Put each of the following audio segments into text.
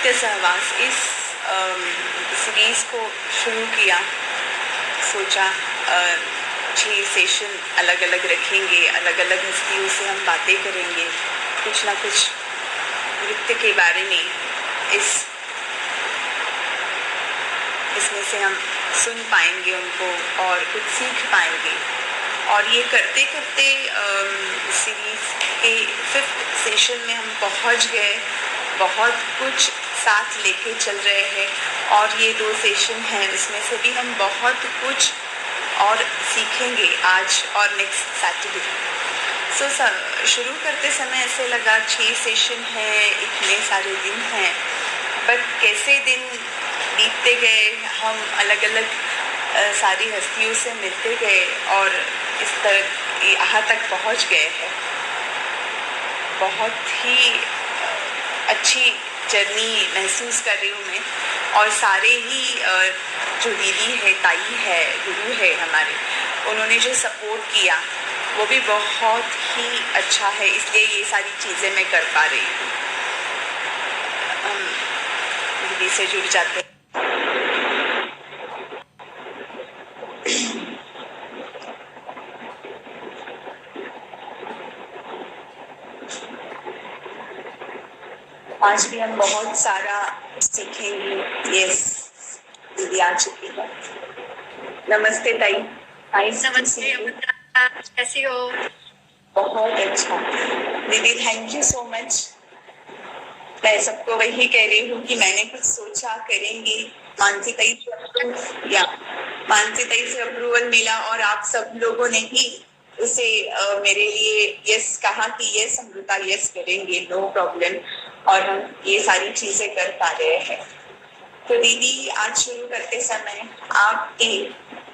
नृत्य सहवास इस सीरीज़ को शुरू किया, सोचा 6 सेशन अलग अलग रखेंगे, अलग अलग हस्तियों से हम बातें करेंगे, कुछ ना कुछ नृत्य के बारे में इसमें से हम सुन पाएंगे उनको और कुछ सीख पाएंगे। और ये करते करते सीरीज़ के 5th सेशन में हम पहुंच गए, बहुत कुछ साथ लेके चल रहे हैं और ये 2 सेशन हैं, इसमें से भी हम बहुत कुछ और सीखेंगे आज और नेक्स्ट सैटरडे। शुरू करते समय ऐसे लगा 6 सेशन हैं, इतने सारे दिन हैं, बट कैसे दिन बीतते गए, हम अलग अलग सारी हस्तियों से मिलते गए और इस तरह यहाँ तक पहुँच गए हैं। बहुत ही अच्छी जर्नी महसूस कर रही हूँ मैं, और सारे ही जो दीदी है, ताई है, गुरु है हमारे, उन्होंने जो सपोर्ट किया वो भी बहुत ही अच्छा है, इसलिए ये सारी चीज़ें मैं कर पा रही हूँ। दीदी से जुड़ जाते हैं। आज भी हम बहुत सारा सीखेंगे। यस, दीदी आ चुकी है। नमस्ते ताई। नमस्ते अमृता, कैसी हो? बहुत अच्छा दीदी, थैंक यू सो मच। मैं सबको वही कह रही हूँ कि मैंने कुछ सोचा करेंगे, मानसी ताई से अप्रूवल मिला और आप सब लोगों ने ही उसे मेरे लिए यस कहा कि यस अमृता, यस करेंगे, नो प्रॉब्लम, और हम ये सारी चीजें कर पा रहे हैं। तो दीदी, आज शुरू करते समय आपके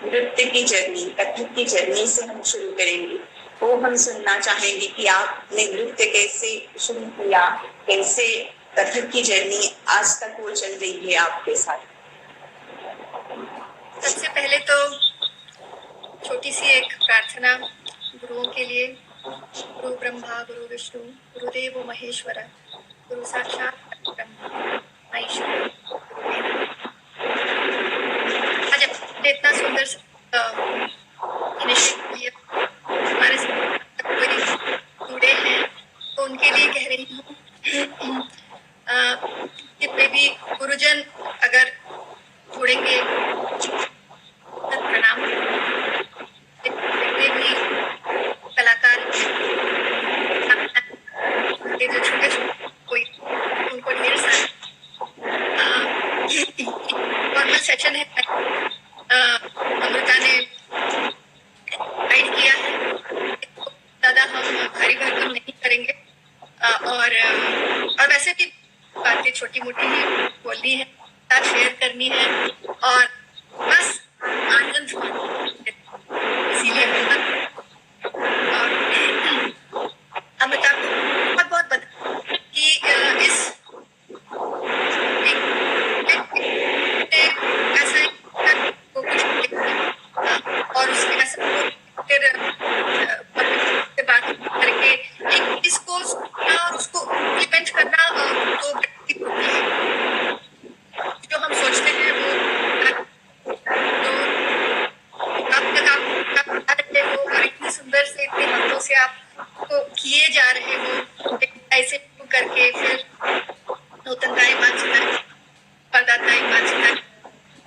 नृत्य की जर्नी, कथक की जर्नी से हम शुरू करेंगे। वो हम सुनना चाहेंगे कि आपने नृत्य कैसे शुरू किया, कैसे कथक की जर्नी आज तक वो चल रही है आपके साथ। सबसे पहले तो छोटी सी एक प्रार्थना गुरुओं के लिए। गुरु ब्रह्मा, गुरु विष्णु, गुरुदेव महेश्वर, गुरु साक्षात ब्रह्मा ईश्वर। आज इतना सुंदर हमारे कोई जुड़े हैं तो उनके लिए कह रही हूँ जितने भी गुरुजन अगर जुड़ेंगे, प्रणाम। जितने भी कलाकार जो छोटे छोटे कोई, उनको ढेर सारा फॉर्मल सेशन है, अमृता ने गाइड किया है, ज़्यादा हम भारी भरकम नहीं करेंगे और वैसे भी बातें छोटी मोटी ही बोलनी है, शेयर करनी है और बस आनंद मानना, इसीलिए अमृता बहुत बहुत बता कि इस ऐसा और उसके ऐसा फिर से बात करके एक इसको सुनना और उसको इम्प्लीमेंट करना तो होती है। जो हम सोचते हैं वो अब तक आप रहे हो और इतनी सुंदर से इतने हाथों से आप तो किए जा रहे हो, ऐसे करके फिर नूतनताएं मानसिकताएं, परदाताएं मानसिकताएं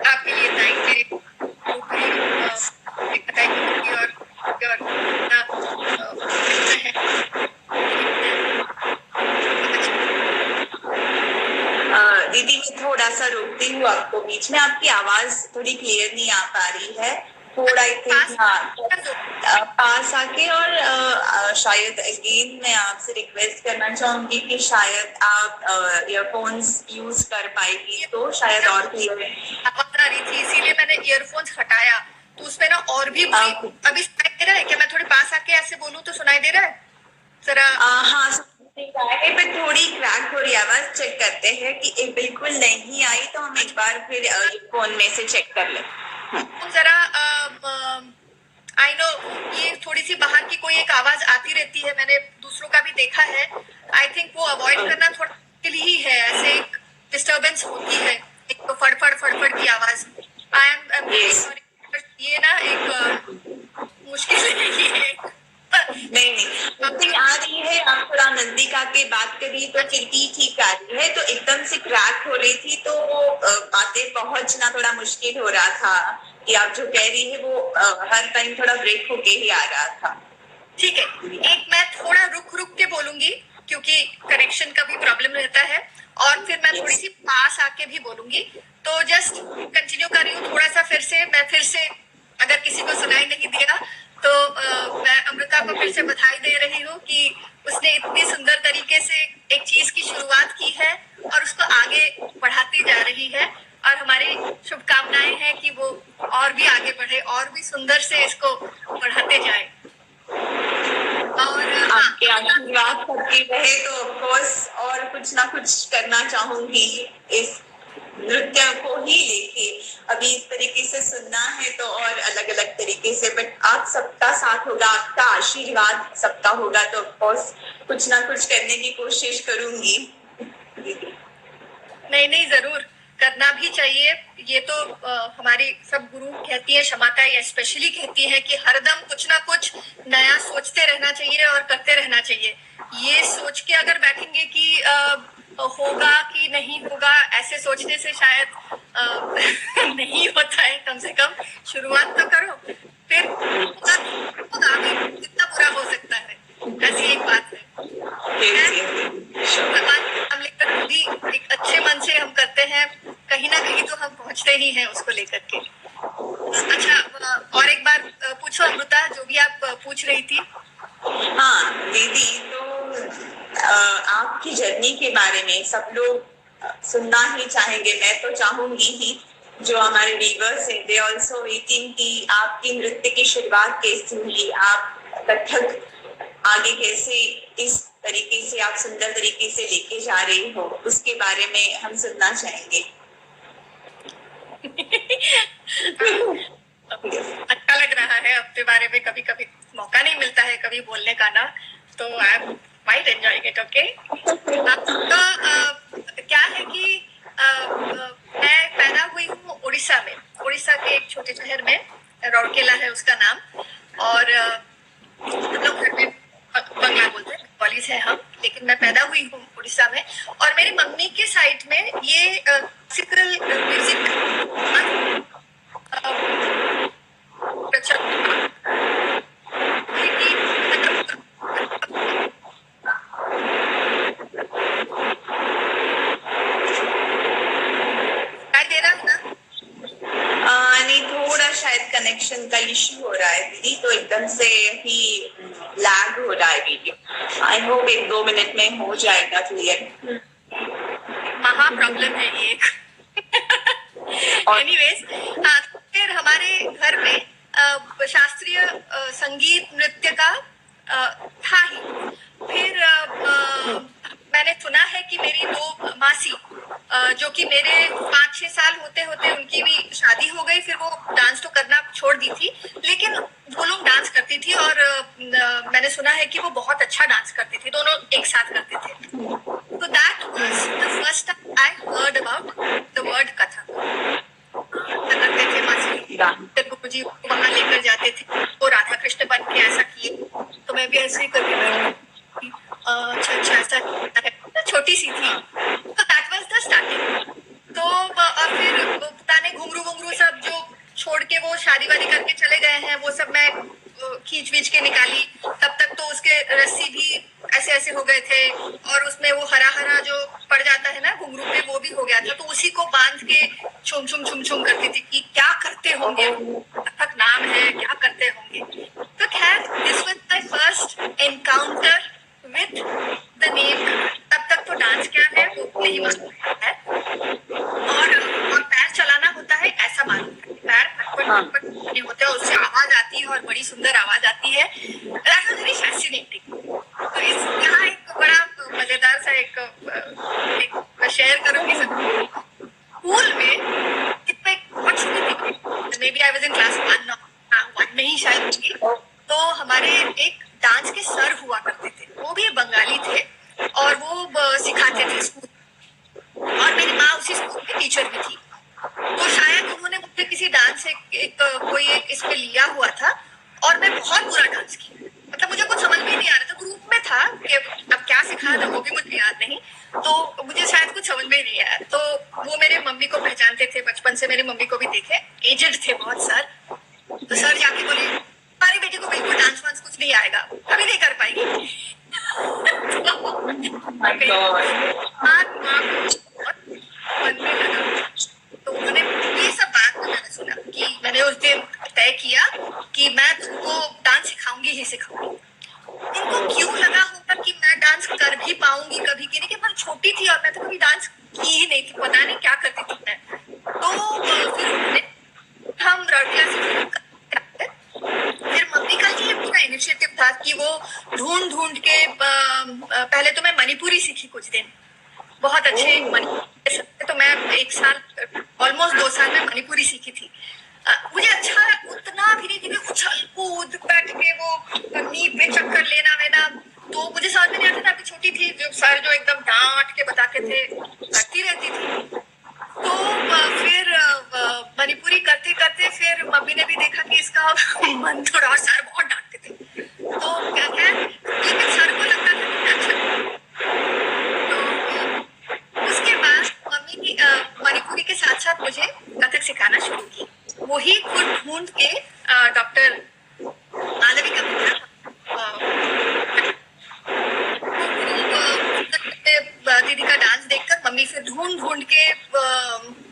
आपके लिए ताई मेरे दीदी, मैं थोड़ा सा रोकती हूँ आपको बीच में, आपकी आवाज थोड़ी क्लियर नहीं आ पा रही है, थोड़ा पास आके। और शायद अगेन मैं आपसे रिक्वेस्ट करना चाहूंगी कि शायद आप ईयरफोन्स यूज कर पाएगी तो शायद और क्लियर आवाज आ रही थी, इसीलिए मैंने ईयरफोन्स हटाया, तो उसमें ना और भी अभी सुनाई दे रहा है क्या? मैं थोड़ी पास आके ऐसे बोलूं तो सुनाई दे रहा है जरा? हाँ, पर थोड़ी क्रैक हो रही आवाज, चेक करते हैं कि बिल्कुल नहीं आई तो हम एक बार फिर फोन में से चेक कर लें। जरा आई नो ये थोड़ी सी बाहर की कोई एक आवाज आती रहती है, मैंने दूसरों का भी देखा है। आई थिंक वो अवॉइड करना थोड़ा मुश्किल ही है, ऐसे डिस्टरबेंस होती है, एक तो फड़फड़ फड़फड़ की आवाज। I am Yes. सॉरी, ये ना एक मुश्किल है ये। नहीं मुझे आ रही है। आप थोड़ा नजदीक आके बात करिए तो फिर भी ठीक आ रही है। तो एकदम से क्रैक हो रही थी, तो वो बातें पहुंचना थोड़ा मुश्किल हो रहा था कि आप जो कह रही है वो हर टाइम थोड़ा ब्रेक होके ही आ रहा था। ठीक है, एक मैं थोड़ा रुक रुक के बोलूंगी क्योंकि कनेक्शन का भी प्रॉब्लम रहता है, और फिर मैं थोड़ी सी पास आके भी बोलूंगी। तो जस्ट कंटिन्यू कर रही हूँ थोड़ा सा। मैं फिर से अगर किसी को सुनाई नहीं दिया तो मैं अमृता को फिर से बधाई दे रही हूँ कि उसने इतनी सुंदर तरीके से एक चीज की शुरुआत की है और उसको आगे बढ़ाती जा रही है। और हमारी शुभकामनाएं हैं कि वो और भी आगे बढ़े और भी सुंदर से इसको बढ़ाते जाए। और आपके आशीर्वाद सबकी रहे तो ऑफ कोर्स और कुछ ना कुछ करना चाहूंगी इस नृत्य को ही लेके। अभी इस तरीके से सुनना है तो और अलग अलग तरीके से, बट आप सबका साथ होगा, आपका आशीर्वाद सबका होगा तो ऑफ कोर्स कुछ ना कुछ करने की कोशिश करूंगी। नहीं, जरूर करना भी चाहिए। ये तो हमारी सब गुरु कहती है, क्षमाता या स्पेशली कहती है कि हरदम कुछ ना कुछ नया सोचते रहना चाहिए और करते रहना चाहिए। ये सोच के अगर बैठेंगे कि होगा कि नहीं होगा, ऐसे सोचने से शायद नहीं होता है। कम से कम शुरुआत तो करो, फिर होगा भी, कितना बुरा हो सकता है, ऐसी एक बात है। भगवान हम लेकर खुद ही एक अच्छे मन से हम करते हैं, कहीं ना कहीं तो हम पहुंचते ही हैं उसको लेकर के। अच्छा, और एक बार पूछो अमृता, जो भी आप पूछ रही थी। हाँ दीदी, तो आपकी जर्नी के बारे में सब लोग सुनना ही चाहेंगे। मैं तो चाहूंगी ही, जो हमारे व्यूअर्स हैं दे आल्सो वेटिंग कि आपकी नृत्य की शुरुआत कैसी हुई, आप कथक आगे कैसे इस तरीके से आप सुंदर तरीके से लेके जा रही हो, उसके बारे में हम सुनना चाहेंगे। अच्छा लग रहा है अपने बारे में, कभी कभी मौका नहीं मिलता है कभी बोलने का ना, तो I am quite enjoying it. Okay, तो क्या है कि मैं पैदा हुई हूँ उड़ीसा में, उड़ीसा के एक छोटे शहर में, रौरकेला है उसका नाम। और हम लोग घर में बंगला बोलते हैं, कॉलेज है हम, लेकिन मैं पैदा हुई हूँ उड़ीसा में। और मेरी मम्मी के साइड में ये क्लासिकल म्यूजिक दे रहा है ना? नहीं, थोड़ा शायद कनेक्शन का इश्यू हो रहा है दीदी, तो एकदम से ही लैग हो रहा है वीडियो। आई होप 1-2 मिनट में हो जाएगा क्लियर। महा प्रॉब्लम है ये। एनीवेज, फिर हमारे घर में शास्त्रीय संगीत नृत्य का था ही। फिर मैंने सुना है कि मेरी 2 मासी, जो कि मेरे 5-6 साल होते होते उनकी भी शादी हो गई, फिर वो डांस तो करना छोड़ दी थी, लेकिन वो लोग डांस करती थी। और मैंने सुना है कि वो बहुत अच्छा डांस करती थी, दोनों एक साथ करते थे। तो that was the first time I heard about the word Kathak. करते थे मासी, गुरुजी वहां लेकर जाते थे, वो राधा कृष्ण बन के ऐसा किए, तो मैं भी ऐसे ही करके बैठी। अच्छा ऐसा है, छोटी सी थी। तो दैट वाज द स्टार्टिंग। तो और फिर पता नहीं घुंघरू सब जो छोड़ के वो शादी वादी करके चले गए हैं, वो सब मैं खींच वींच के निकाली। तब तक तो उसके रस्सी भी ऐसे हो गए थे, और उसमें वो हरा जो पड़ जाता है ना घुंघरू पे, वो भी हो गया था। तो उसी को बांध के छुम करती थी कि क्या करते होंगे, कथक नाम है, क्या करते होंगे। तो खैर, this was my first encounter with the name. तब तक तो डांस क्या है वो नहीं मालूम है, और पैर चलाना होता है ऐसा मालूम है, पैर फटफट नहीं होते, और उससे आवाज आती है और बड़ी सुंदर आवाज आती है। That was very fascinating. तो यहाँ एक बड़ा मजेदार सा एक शेयर करूंगी सब। स्कूल में मैं बहुत छोटी थी, maybe I was in class 1 में ही शायद होगी। तो हमारे एक डांस के सर हुआ करते थे, वो भी बंगाली थे और वो सिखाते थे स्कूल। और मेरी माँ उसी स्कूल की टीचर भी थी, तो शायद उन्होंने मुझे किसी डांस कोई एक इस पे लिया हुआ था, और मैं बहुत बुरा डांस की। मतलब मुझे कुछ समझ में ही नहीं आ रहा था, ग्रुप में था कि अब क्या सिखाया था वो भी मुझे याद नहीं, तो मुझे शायद कुछ समझ में ही नहीं आया। तो वो मेरे मम्मी को पहचानते थे, बचपन से मेरी मम्मी को भी देखे, एजेड थे बहुत सर। तो सर जाके बोले हमारी बेटी को बिल्कुल डांस वांस कुछ नहीं आएगा, कभी नहीं कर पाएगी। मन में लगा, तो उन्होंने ये सब बात में मैंने सुना कि मैंने उस दिन तय किया कि मैं तुमको डांस सिखाऊंगी ही सिखाऊंगी। उनको क्यों लगा होगा कि मैं डांस कर भी पाऊंगी कभी, की नहीं, कि मैं छोटी थी और मैं तो कभी डांस की ही नहीं थी, पता नहीं क्या करती थी मैं। तो फिर उन्होंने हम रड़कियां से फिर मम्मी का ही पूरा इनिशिएटिव था कि वो ढूंढ ढूंढ के पहले तो मैं मणिपुरी सीखी कुछ दिन, बहुत अच्छे मणिपुरी, तो मैं 1 साल ऑलमोस्ट 2 साल में मणिपुरी सीखी थी। मुझे अच्छा उतना भी नहीं कि उछल कूद बैठ के वो नी पे चक्कर लेना वेना, तो मुझे समझ में नहीं आता था। अभी छोटी थी, जो सर जो एकदम डांट के बताते थे करती रहती थी। तो फिर मणिपुरी करते करते फिर मम्मी ने भी देखा कि इसका मन थोड़ा, और सर बहुत डांटते थे, तो क्या क्या लेकिन सर को लगता था कि अच्छा। तो उसके बाद मम्मी की मणिपुरी के साथ साथ मुझे कथक सिखाना शुरू की। वही खुद ढूंढ के डॉक्टर मालविका दीदी का डांस देखकर मम्मी फिर ढूंढ ढूंढ के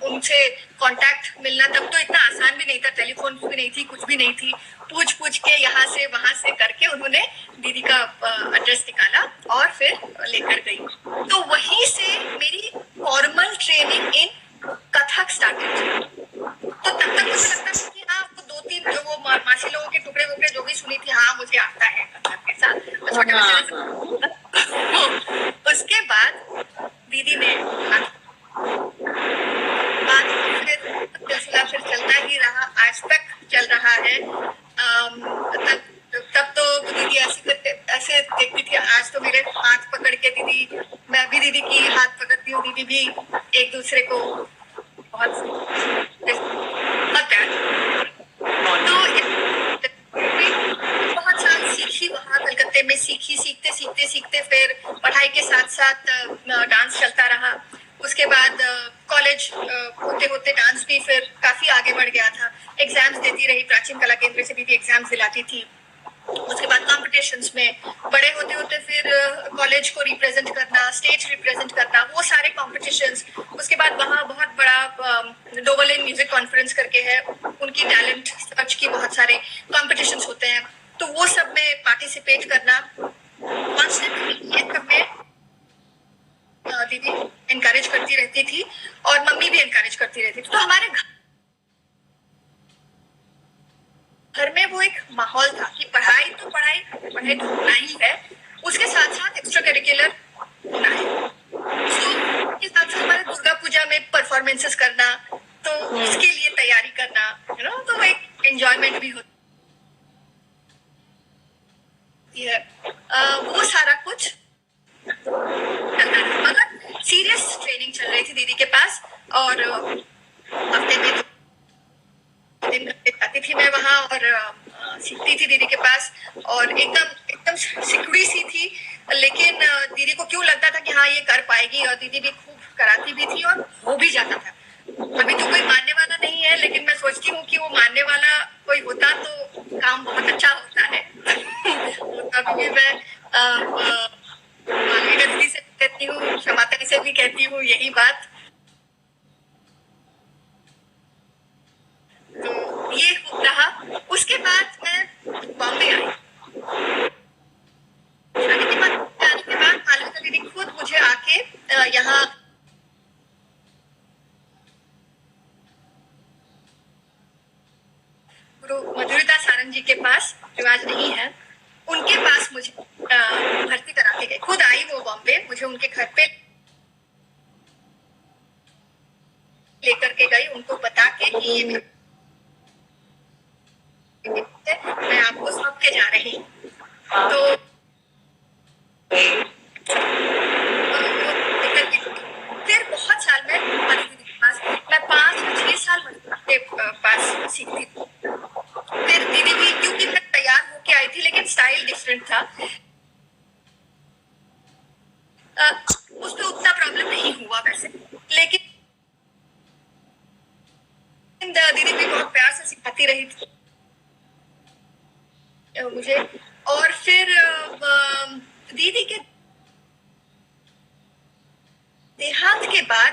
उनसे कांटेक्ट मिलना, तब तो इतना आसान भी नहीं था, टेलीफोन भी नहीं थी, कुछ भी नहीं थी, पूछ पूछ के यहाँ से वहां से करके उन्होंने दीदी का एड्रेस निकाला और फिर लेकर गई। तो वहीं से मेरी formal training in Kathak started. तो तब तक मुझे लगता था कि हाँ, वो 2-3 जो वो मासी लोगों के टुकड़े वुकड़े जो भी सुनी थी, हाँ मुझे आता है कथक के साथ, छोटे बच्चे। उसके बाद दीदी ने बात सिलसिला फिर चलता ही रहा, आज तक चल रहा है। तब तो दीदी ऐसे देखती थी, आज तो मेरे हाथ पकड़ के दीदी, मैं भी दीदी की हाथ पकड़ती हूँ, दीदी भी एक दूसरे को बहुत प्यार। तो बहुत साल सीखी वहाँ कलकत्ते में, सीखते फिर पढ़ाई के साथ साथ डांस चलता रहा। उसके बाद कॉलेज होते होते डांस भी फिर काफी आगे बढ़ गया था। एग्जाम्स देती रही, प्राचीन कला केंद्र से दीदी एग्जाम्स दिलाती थी। उसके बाद कॉम्पिटिशन्स में बड़े होते होते फिर कॉलेज को रिप्रेजेंट करना, स्टेज रिप्रेजेंट करना, वो सारे कॉम्पिटिशन्स। उसके बाद वहाँ बहुत बड़ा डोवलिन म्यूजिक कॉन्फ्रेंस करके है, उनकी टैलेंट सर्च की बहुत सारे कॉम्पिटिशन्स होते हैं, तो वो सब में पार्टिसिपेट करना कॉन्स्टेंटली, ये सब में दीदी एनकरेज करती रहती थी और मम्मी भी एनकरेज करती रहती थी। तो हमारे घर में वो एक माहौल था कि पढ़ाई तो होना ही है, उसके साथ साथ एक्स्ट्रा करिकुलर होना है। उसके साथ साथ हमारे दुर्गा पूजा में परफॉर्मेंसेस करना, तो उसके लिए तैयारी करना, तो एक एंजॉयमेंट भी होती है। वो सारा कुछ मगर सीरियस ट्रेनिंग चल रही थी दीदी के पास, और हफ्ते में 2 दिन जाती थी मैं वहाँ और सीखती थी दीदी के पास, और एकदम सिकुड़ी सी थी, लेकिन दीदी को क्यों लगता था कि हाँ ये कर पाएगी, और दीदी भी खूब कराती भी थी और हो भी जाता था। अभी तो कोई मानने वाला नहीं है, लेकिन मैं सोचती हूँ कि वो मानने वाला कोई होता तो काम बहुत अच्छा होता है। अभी मैं मालविका दीदी से कहती हूँ, क्षमाता से भी कहती हूँ यही बात। तो ये रहा। उसके बाद मैं बॉम्बे आई। आने के बाद मालविका दीदी खुद मुझे आके यहाँ गुरु मधुरिता सारंग जी के पास, रिवाज नहीं है, उनके पास मुझे भर्ती करा के गई। खुद आई वो बॉम्बे, मुझे उनके घर पे लेकर के गई, उनको बता के कि ये मैं आपको सौंप के जा रही हूँ। तो फिर बहुत स्टूडेंट था, उसमें उतना प्रॉब्लम नहीं हुआ वैसे, लेकिन दीदी भी बहुत प्यार से सिखाती रही थी मुझे। और फिर दीदी के देहांत के बाद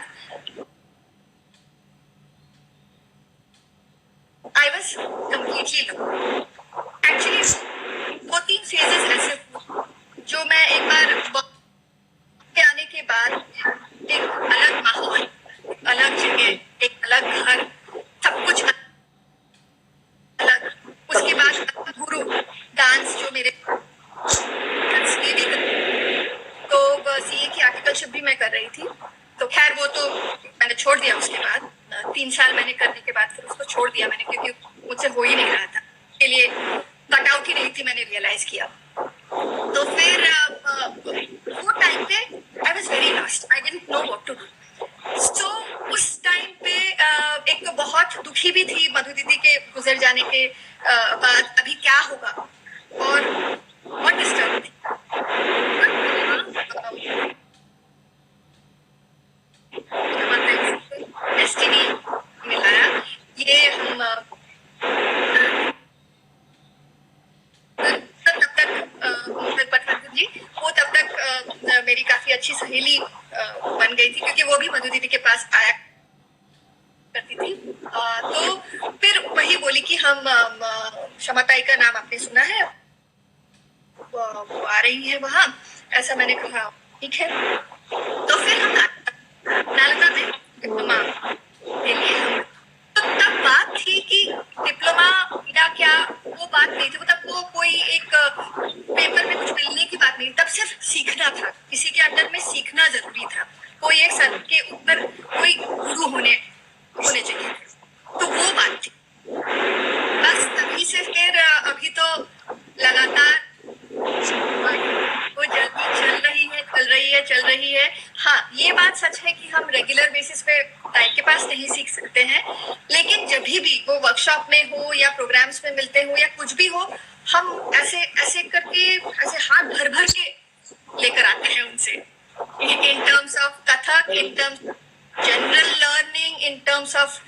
I was completely low. Actually 2-3 phases ऐसे हुए जो मैं एक बार आने के बाद एक अलग माहौल, अलग जगह, एक अलग घर, सब कुछ अलग। उसके बाद गुरु डांस जो मेरे तो सीए की आर्टिकलशिप भी मैं कर रही थी, तो खैर वो तो मैंने छोड़ दिया। उसके बाद 3 साल मैंने करने के बाद फिर उसको छोड़ दिया मैंने, क्योंकि मुझसे हो ही नहीं रहा था, के लिए कट आउट ही नहीं थी, मैंने रियलाइज किया। तो फिर वो टाइम पे I was very lost, I didn't know what to do. So उस टाइम पे एक तो बहुत दुखी भी थी मधु दीदी के गुजर जाने के बाद, अभी क्या होगा, और बहुत डिस्टर्ब थी। डेस्टिनी मिलाया, ये हम तब तक पठान जी, वो तब तक मेरी काफी अच्छी सहेली बन गई थी, क्योंकि वो भी मधु दीदी के पास आया करती थी। तो फिर वही बोली कि हम क्षमताई का नाम आपने सुना है, वो आ रही है वहाँ, ऐसा मैंने कहा ठीक है। तो फिर हम नालंदा में डिप्लोमा के लिए हम, तो तब बात थी कि डिप्लोमा या क्या, वो बात नहीं थी, मतलब वो कोई एक पेपर में कुछ मिलने की बात नहीं, तब सिर्फ सीखना था, किसी के अंदर में सीखना जरूरी था, कोई एक सर के ऊपर कोई गुरु होने चाहिए, तो वो बात थी। बस तभी से फिर अभी तो लगातार वो जर्नी चल रही है। हाँ, ये बात सच है कि हम रेगुलर बेसिस पे टाइम के पास नहीं सीख सकते हैं, लेकिन जब भी वो वर्कशॉप में हो या प्रोग्राम्स में मिलते हो या कुछ भी हो, हम ऐसे ऐसे करके ऐसे हाथ भर भर के लेकर आते हैं उनसे, in terms of Kathak, in terms general learning, in terms of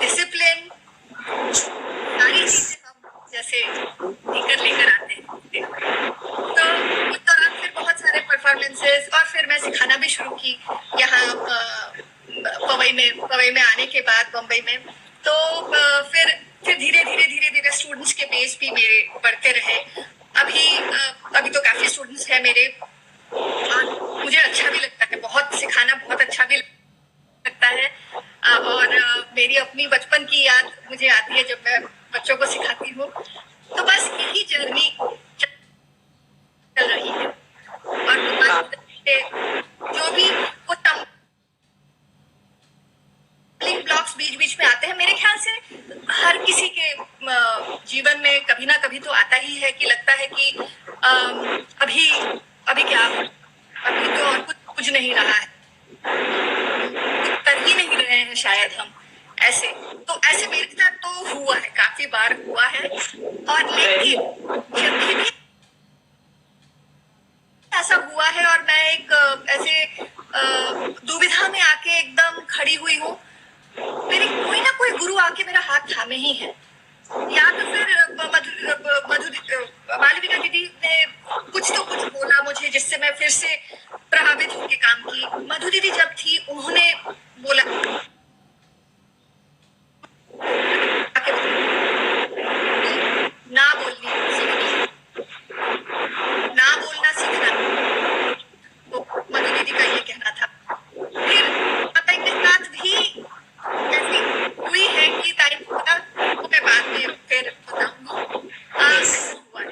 discipline, सारी चीजें हम जैसे लेकर आते हैं। तो उस दौरान फिर बहुत सारे परफॉर्मेंसेस, और फिर मैं सिखाना भी शुरू की यहाँ पवई में आने के बाद बम्बई में। तो फिर धीरे धीरे स्टूडेंट्स के बेस भी मेरे बढ़ते रहे। अभी तो काफी स्टूडेंट्स हैं मेरे, और मुझे अच्छा भी लगता है, बहुत सिखाना बहुत अच्छा भी लगता है। और मेरी अपनी बचपन की याद मुझे आती है जब मैं बच्चों को सिखाती हूँ। तो बस यही जर्नी चल रही है, और जो भी वो ब्लॉक्स बीच में आते हैं, मेरे ख्याल से हर किसी के जीवन में कभी ना कभी तो आता ही है कि लगता है कि अभी क्या, अभी तो और कुछ नहीं रहा है, कर ही नहीं रहे हैं शायद हम ऐसे। तो ऐसे मेरे साथ तो हुआ है, काफी बार हुआ है। और लेकिन जब भी ऐसा हुआ है और मैं एक ऐसे दुविधा में आके एकदम खड़ी हुई हूँ, मेरे कोई ना कोई गुरु आके मेरा हाथ थामे ही है। या तो फिर मालविका दीदी ने कुछ बोला मुझे, जिससे मैं फिर से प्रभावित होकर काम की। मधु दीदी जब थी, उन्होंने बोला ना बोलनी सीखनी, ना बोलना सीखना, तो मधु दीदी का ये कहना था। फिर पता के साथ भी ऐसी हुई है कि टाइम होगा, वो मैं बाद में फिर बताऊंगी ऐसा हुआ है।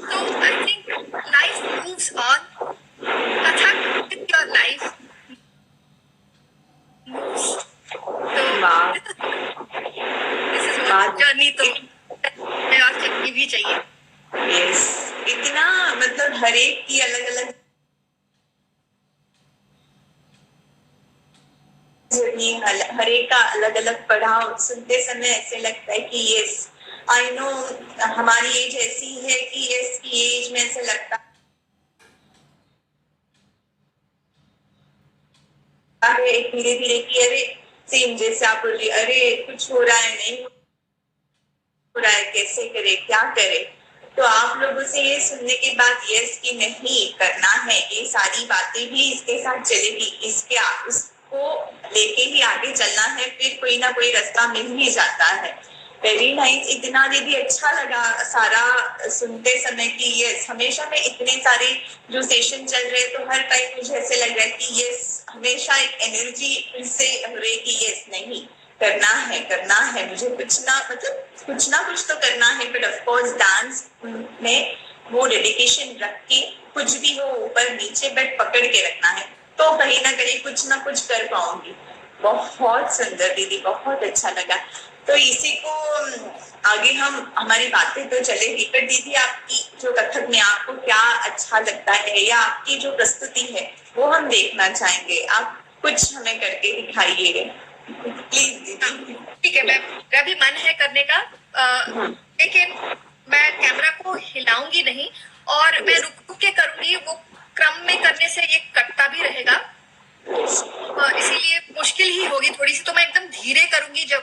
तो I think life moves on, Kathak with your life moves. This is journey, तो और चलनी भी चाहिए। यस, इतना मतलब हर एक की अलग अलग जर्नी, हर एक का अलग अलग पढ़ाव सुनते समय ऐसे लगता है कि यस, आई नो हमारी एज ऐसी है कि इसकी एज में ऐसे लगता है धीरे धीरे कि अरे सेम जैसे आप बोल रही अरे कुछ हो रहा है नहीं हो रहा है कैसे करे क्या करे। तो आप लोगों से ये सुनने के बाद यस कि नहीं करना है ये सारी बातें भी इसके साथ चलेगी उसको लेके ही आगे चलना है फिर कोई ना कोई रास्ता मिल ही जाता है। वेरी नाइस इतना दीदी अच्छा लगा सारा सुनते समय कि यस हमेशा में इतने सारे जो सेशन चल रहे तो हर टाइम मुझे ऐसे लग रहा है कि यस हमेशा एक एनर्जी से रहे कि यस नहीं करना है मुझे कुछ ना कुछ तो करना है। बट ऑफ कोर्स डांस में वो डेडिकेशन रख के कुछ भी हो ऊपर नीचे बट पकड़ के रखना है तो कहीं ना कुछ कर पाऊंगी। बहुत सुंदर दीदी बहुत अच्छा लगा। तो इसी को आगे हम हमारी बातें तो चलेगी पर दीदी आपकी जो कथक में आपको क्या अच्छा लगता है या आपकी जो प्रस्तुति है वो हम देखना चाहेंगे। आप कुछ हमें करके दिखाइए प्लीज दीदी। ठीक है मेरा भी मन है करने का लेकिन मैं कैमरा को हिलाऊंगी नहीं और मैं रुक रुक के करूंगी वो क्रम में करने से ये कटता भी रहेगा इसीलिए मुश्किल ही होगी थोड़ी सी। तो मैं एकदम धीरे करूंगी जब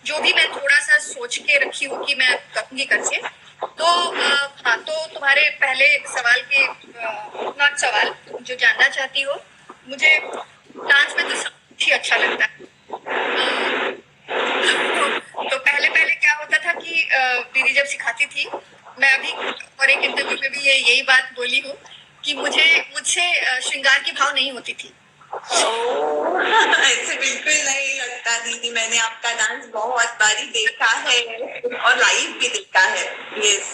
जो भी मैं थोड़ा सा सोच के रखी हूँ कि मैं करूंगी करके। तो हाँ तो तुम्हारे पहले सवाल के नॉट सवाल जो जानना चाहती हो मुझे डांस में तो सब कुछ ही अच्छा लगता है। तो पहले क्या होता था कि दीदी जब सिखाती थी मैं अभी और एक इंटरव्यू में भी यही बात बोली हूँ कि मुझसे श्रृंगार की भाव नहीं होती थी। ऐसे बिल्कुल नहीं लगता दीदी मैंने आपका डांस बहुत बारी देखा है और लाइव भी देखा है। यस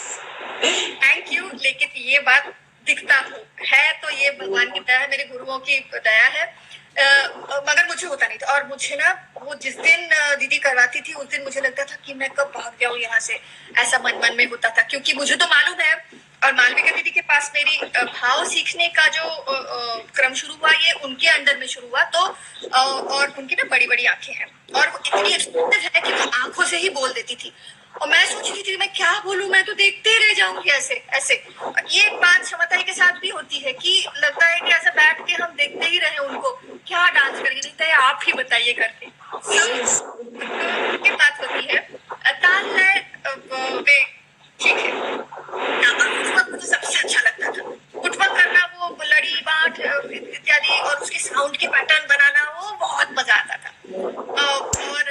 थैंक यू लेकिन ये बात दिखता है तो ये भगवान की दया है मेरे गुरुओं की दया है मगर मुझे होता नहीं था। और मुझे ना वो जिस दिन दीदी करवाती थी उस दिन मुझे लगता था कि मैं कब भाग जाऊं यहाँ से ऐसा मन में होता था क्योंकि मुझे तो मालूम है और मालविका दीदी के पास मेरी भाव सीखने का जो क्रम शुरू हुआ ये उनके अंडर में शुरू हुआ। तो और उनकी ना बड़ी बड़ी आंखें हैं और वो इतनी एक्सप्रेसिव है कि वो आंखों से ही बोल देती थी और मैं सोच रही थी मैं क्या बोलूं मैं तो देखते ही रह जाऊंगी ऐसे ऐसे। ये बात क्षमता के साथ भी होती है कि लगता है कि ऐसा बैठ के हम देखते ही रहे उनको क्या डांस करेंगे नहीं तो आप ही बताइए करके ये बात होती है। ताल है ठीक है फुटवर्क मुझे सबसे अच्छा लगता था। फुटवर्क करना वो लड़ी बाट इत्यादि और उसके साउंड के पैटर्न बनाना वो बहुत मजा आता था। और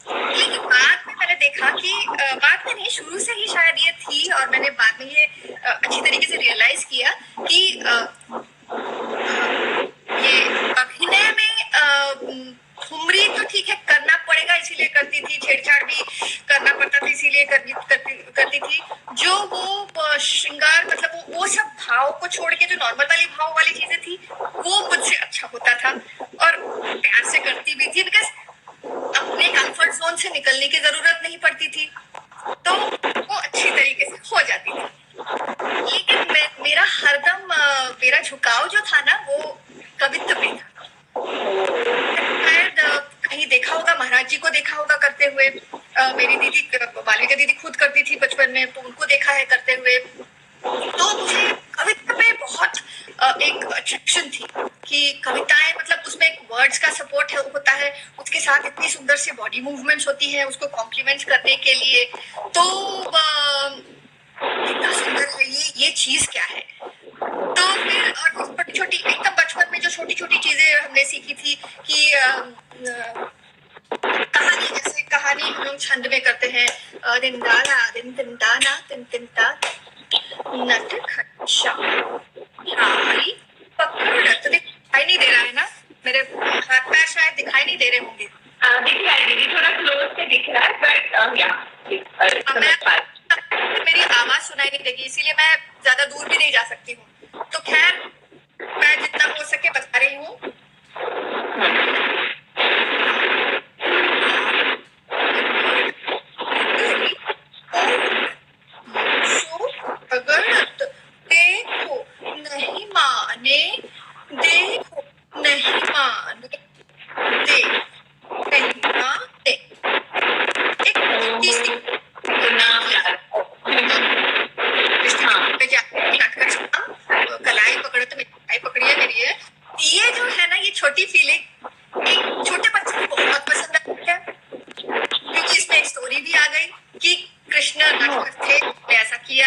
लेकिन बाद में मैंने देखा कि बाद में नहीं शुरू से ही शायद ये थी और मैंने बाद में ये अच्छी तरीके से रियलाइज किया कि ये अभिनय में ठुमरी तो ठीक है करना पड़ेगा इसीलिए करती थी छेड़छाड़ भी करना पड़ता था इसीलिए करती थी। जो वो श्रृंगार मतलब वो सब भाव को छोड़ के जो नॉर्मल वाली भाव वाली चीजें थी वो मुझसे अच्छा होता था और प्यार से करती भी थी बिकॉज अपने कंफर्ट जोन से निकलने की जरूरत नहीं पड़ती थी तो वो अच्छी तरीके से हो जाती थी। लेकिन मेरा हरदम मेरा झुकाव जो था ना वो कवित्व पे था। शायद कहीं देखा होगा महाराज जी को देखा होगा करते हुए मेरी दीदी मालविका दीदी खुद करती थी बचपन में तो उनको देखा है करते हुए। तो मुझे कविता में बहुत एक अट्रैक्शन थी कि कविताएं मतलब उसमें एक वर्ड्स का सपोर्ट होता है उसके साथ इतनी सुंदर सी बॉडी मूवमेंट्स होती है उसको कॉम्प्लीमेंट करने के लिए। तो कितना सुंदर है ये चीज क्या है। तो फिर और छोटी छोटी एकदम बचपन में जो छोटी छोटी चीजें हमने सीखी थी कि कहानी जैसे कहानी हम लोग छंद में करते हैं दिन दाना दिन दिन दाना दिन दिन दा नट खच्चा हारी पकड़। तो दिखाई नहीं दे रहा है ना मेरे हाथ पैर शायद दिखाई नहीं दे रहे होंगे। दिख रहा है दीदी थोड़ा क्लोज से दिख रहा है बट मेरी आवाज सुनाई नहीं देगी इसीलिए मैं ज्यादा दूर भी नहीं जा सकती हूँ। तो खैर मैं जितना हो सके बता रही हूँ। अगर देखो नहीं माने देखो नहीं माने देखो नहीं माने एक छोटी सी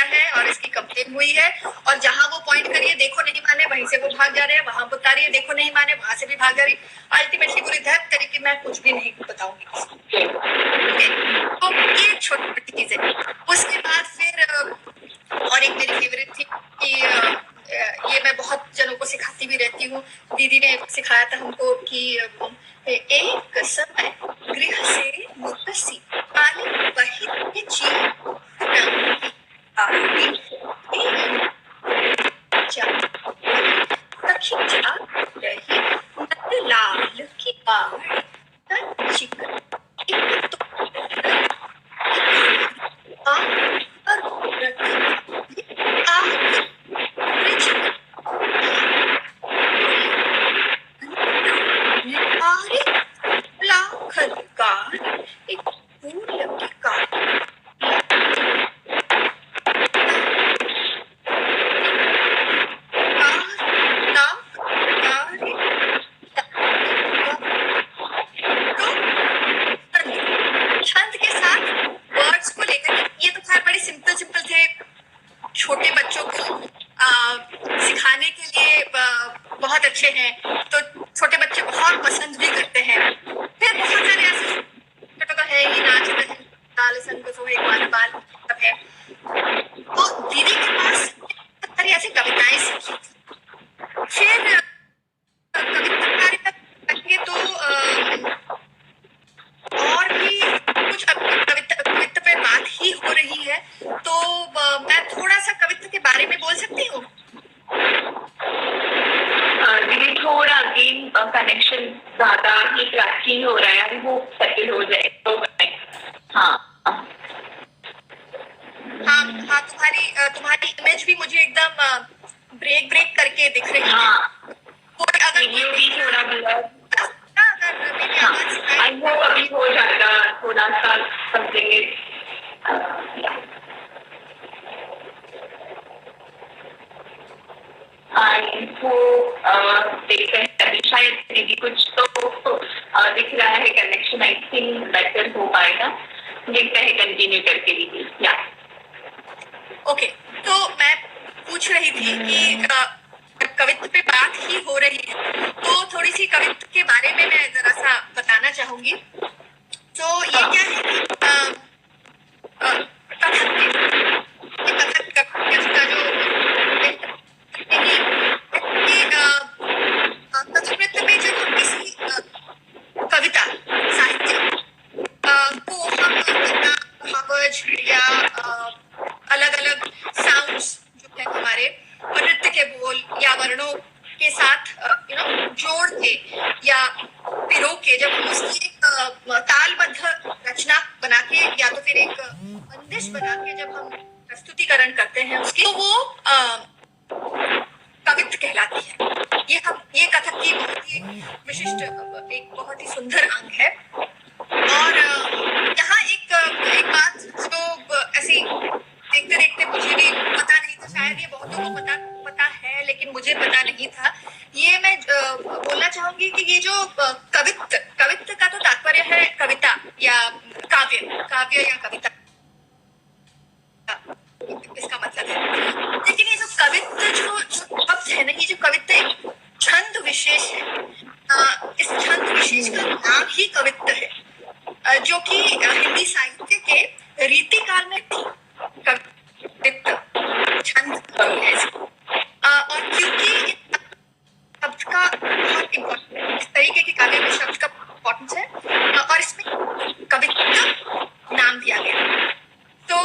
है और इसकी कंप्लेन हुई है, और जहां वो पॉइंट करिए देखो नहीं माने वहीं से वो भाग जा रहे हैं, वहां बताइए देखो नहीं माने वहां से भी भाग जा रही। अल्टीमेटली पूरी धैर्य तरीके मैं कुछ भी नहीं बताऊंगी। तो ये छोटी छोटी चीजें। उसके बाद फिर और एक मेरी फेवरेट थी कि ये मैं बहुत जनों को सिखाती भी रहती हूँ। दीदी ने सिखाया था हमको कि एक समय गृह से मुकसी काली वही चीज सखी जा रही नंद लाल की बाड़ी चिकन एक तो छोटे बच्चों को सिखाने के लिए बहुत अच्छे हैं, तो छोटे बच्चे बहुत पसंद भी करते हैं। फिर बहुत सारे ऐसे छोटे तो है ही नाच रहे ताल संग सोहे बाल बाल सब है। तो दीदी के पास सारी ऐसी कविताएं सीखी थी। फिर कविता करके तो और भी कुछ कविता पे बात ही हो रही है, तो मैं थोड़ा सा कविता के बारे में बोल सकती हूँ। दीदी थोड़ा अगेन कनेक्शन ज्यादा ही प्राचीन हो रहा है, अभी वो सेटल हो जाए तो हाँ हाँ तुम्हारी इमेज भी मुझे एकदम ब्रेक करके दिख रही है। कोई अगर भी थोड़ा ब्लर, अगर मेरी आवाज आई होप अभी हो जाएगा थोड़ा सा समथिंग। देखते हैं अभी शायद दीदी कुछ तो दिख रहा है कनेक्शन, आई थिंक बेटर हो पाएगा। देखते हैं कंटिन्यू करके दीदी। या ओके, तो मैं पूछ रही थी कि कविता पे बात ही हो रही है, तो थोड़ी सी कविता के बारे में मैं जरा सा बताना चाहूंगी। तो ये क्या है कि कथक का जो कथक नृत्य में जब हम किसी कविता साहित्य को हम भावज या अलग अलग साउंड्स जो है हमारे नृत्य के बोल या वर्णों के साथ जोड़ के या पिरो के जब हम उसकी एक तालबद्ध रचना बना के या तो फिर एक बंदिश बना के जब हम प्रस्तुतिकरण करते हैं उसकी, तो वो कवित्व कहलाती है। ये कथक की बहुत ही विशिष्ट एक बहुत ही सुंदर अंग है। और यहाँ एक बात जो ऐसी देखते देखते मुझे भी पता नहीं था, शायद ये बहुतों को पता है लेकिन मुझे पता नहीं था। ये मैं बोलना चाहूंगी कि ये जो कवित्व का तो तात्पर्य है कविता या काव्य या कविता, इसका मतलब है। लेकिन ये जो कवित्व जो शब्द है ना, ये जो कवित्व एक छंद विशेष है। इस छंद विशेष का नाम ही कवित्व है, जो कि हिंदी साहित्य के रीतिकाल में थी। कवित्व छंद है और क्योंकि शब्द का बहुत इम्पोर्टेंट, इस तरीके के काव्य में शब्द का इम्पोर्टेंस है और इसमें कवित्व नाम दिया गया। तो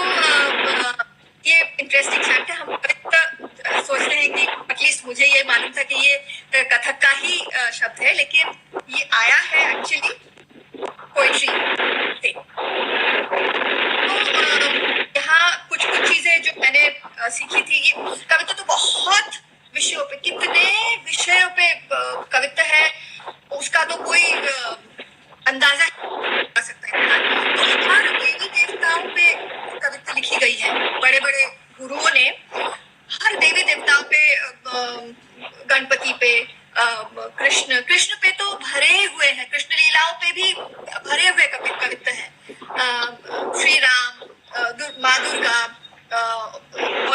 ये इंटरेस्टिंग फैक्ट है। हम कवित्व सोचते हैं कि एटलीस्ट मुझे ये मालूम था कि ये कथक का ही शब्द है, लेकिन ये आया है एक्चुअली पोएट्री से। तो यहाँ कुछ चीजें जो मैंने सीखी थी, ये कविता तो बहुत विषयों पे, कितने विषयों पे कविता है उसका तो कोई अंदाजा आ सकता है। तो हर देवी देवताओं पे कविता लिखी गई है। बड़े बड़े गुरुओं ने हर देवी देवताओं पे, गणपति पे, कृष्ण पे तो भरे हुए हैं, कृष्ण लीलाओं पे भी भरे हुए कविता है। श्री राम, माँ दुर्गा,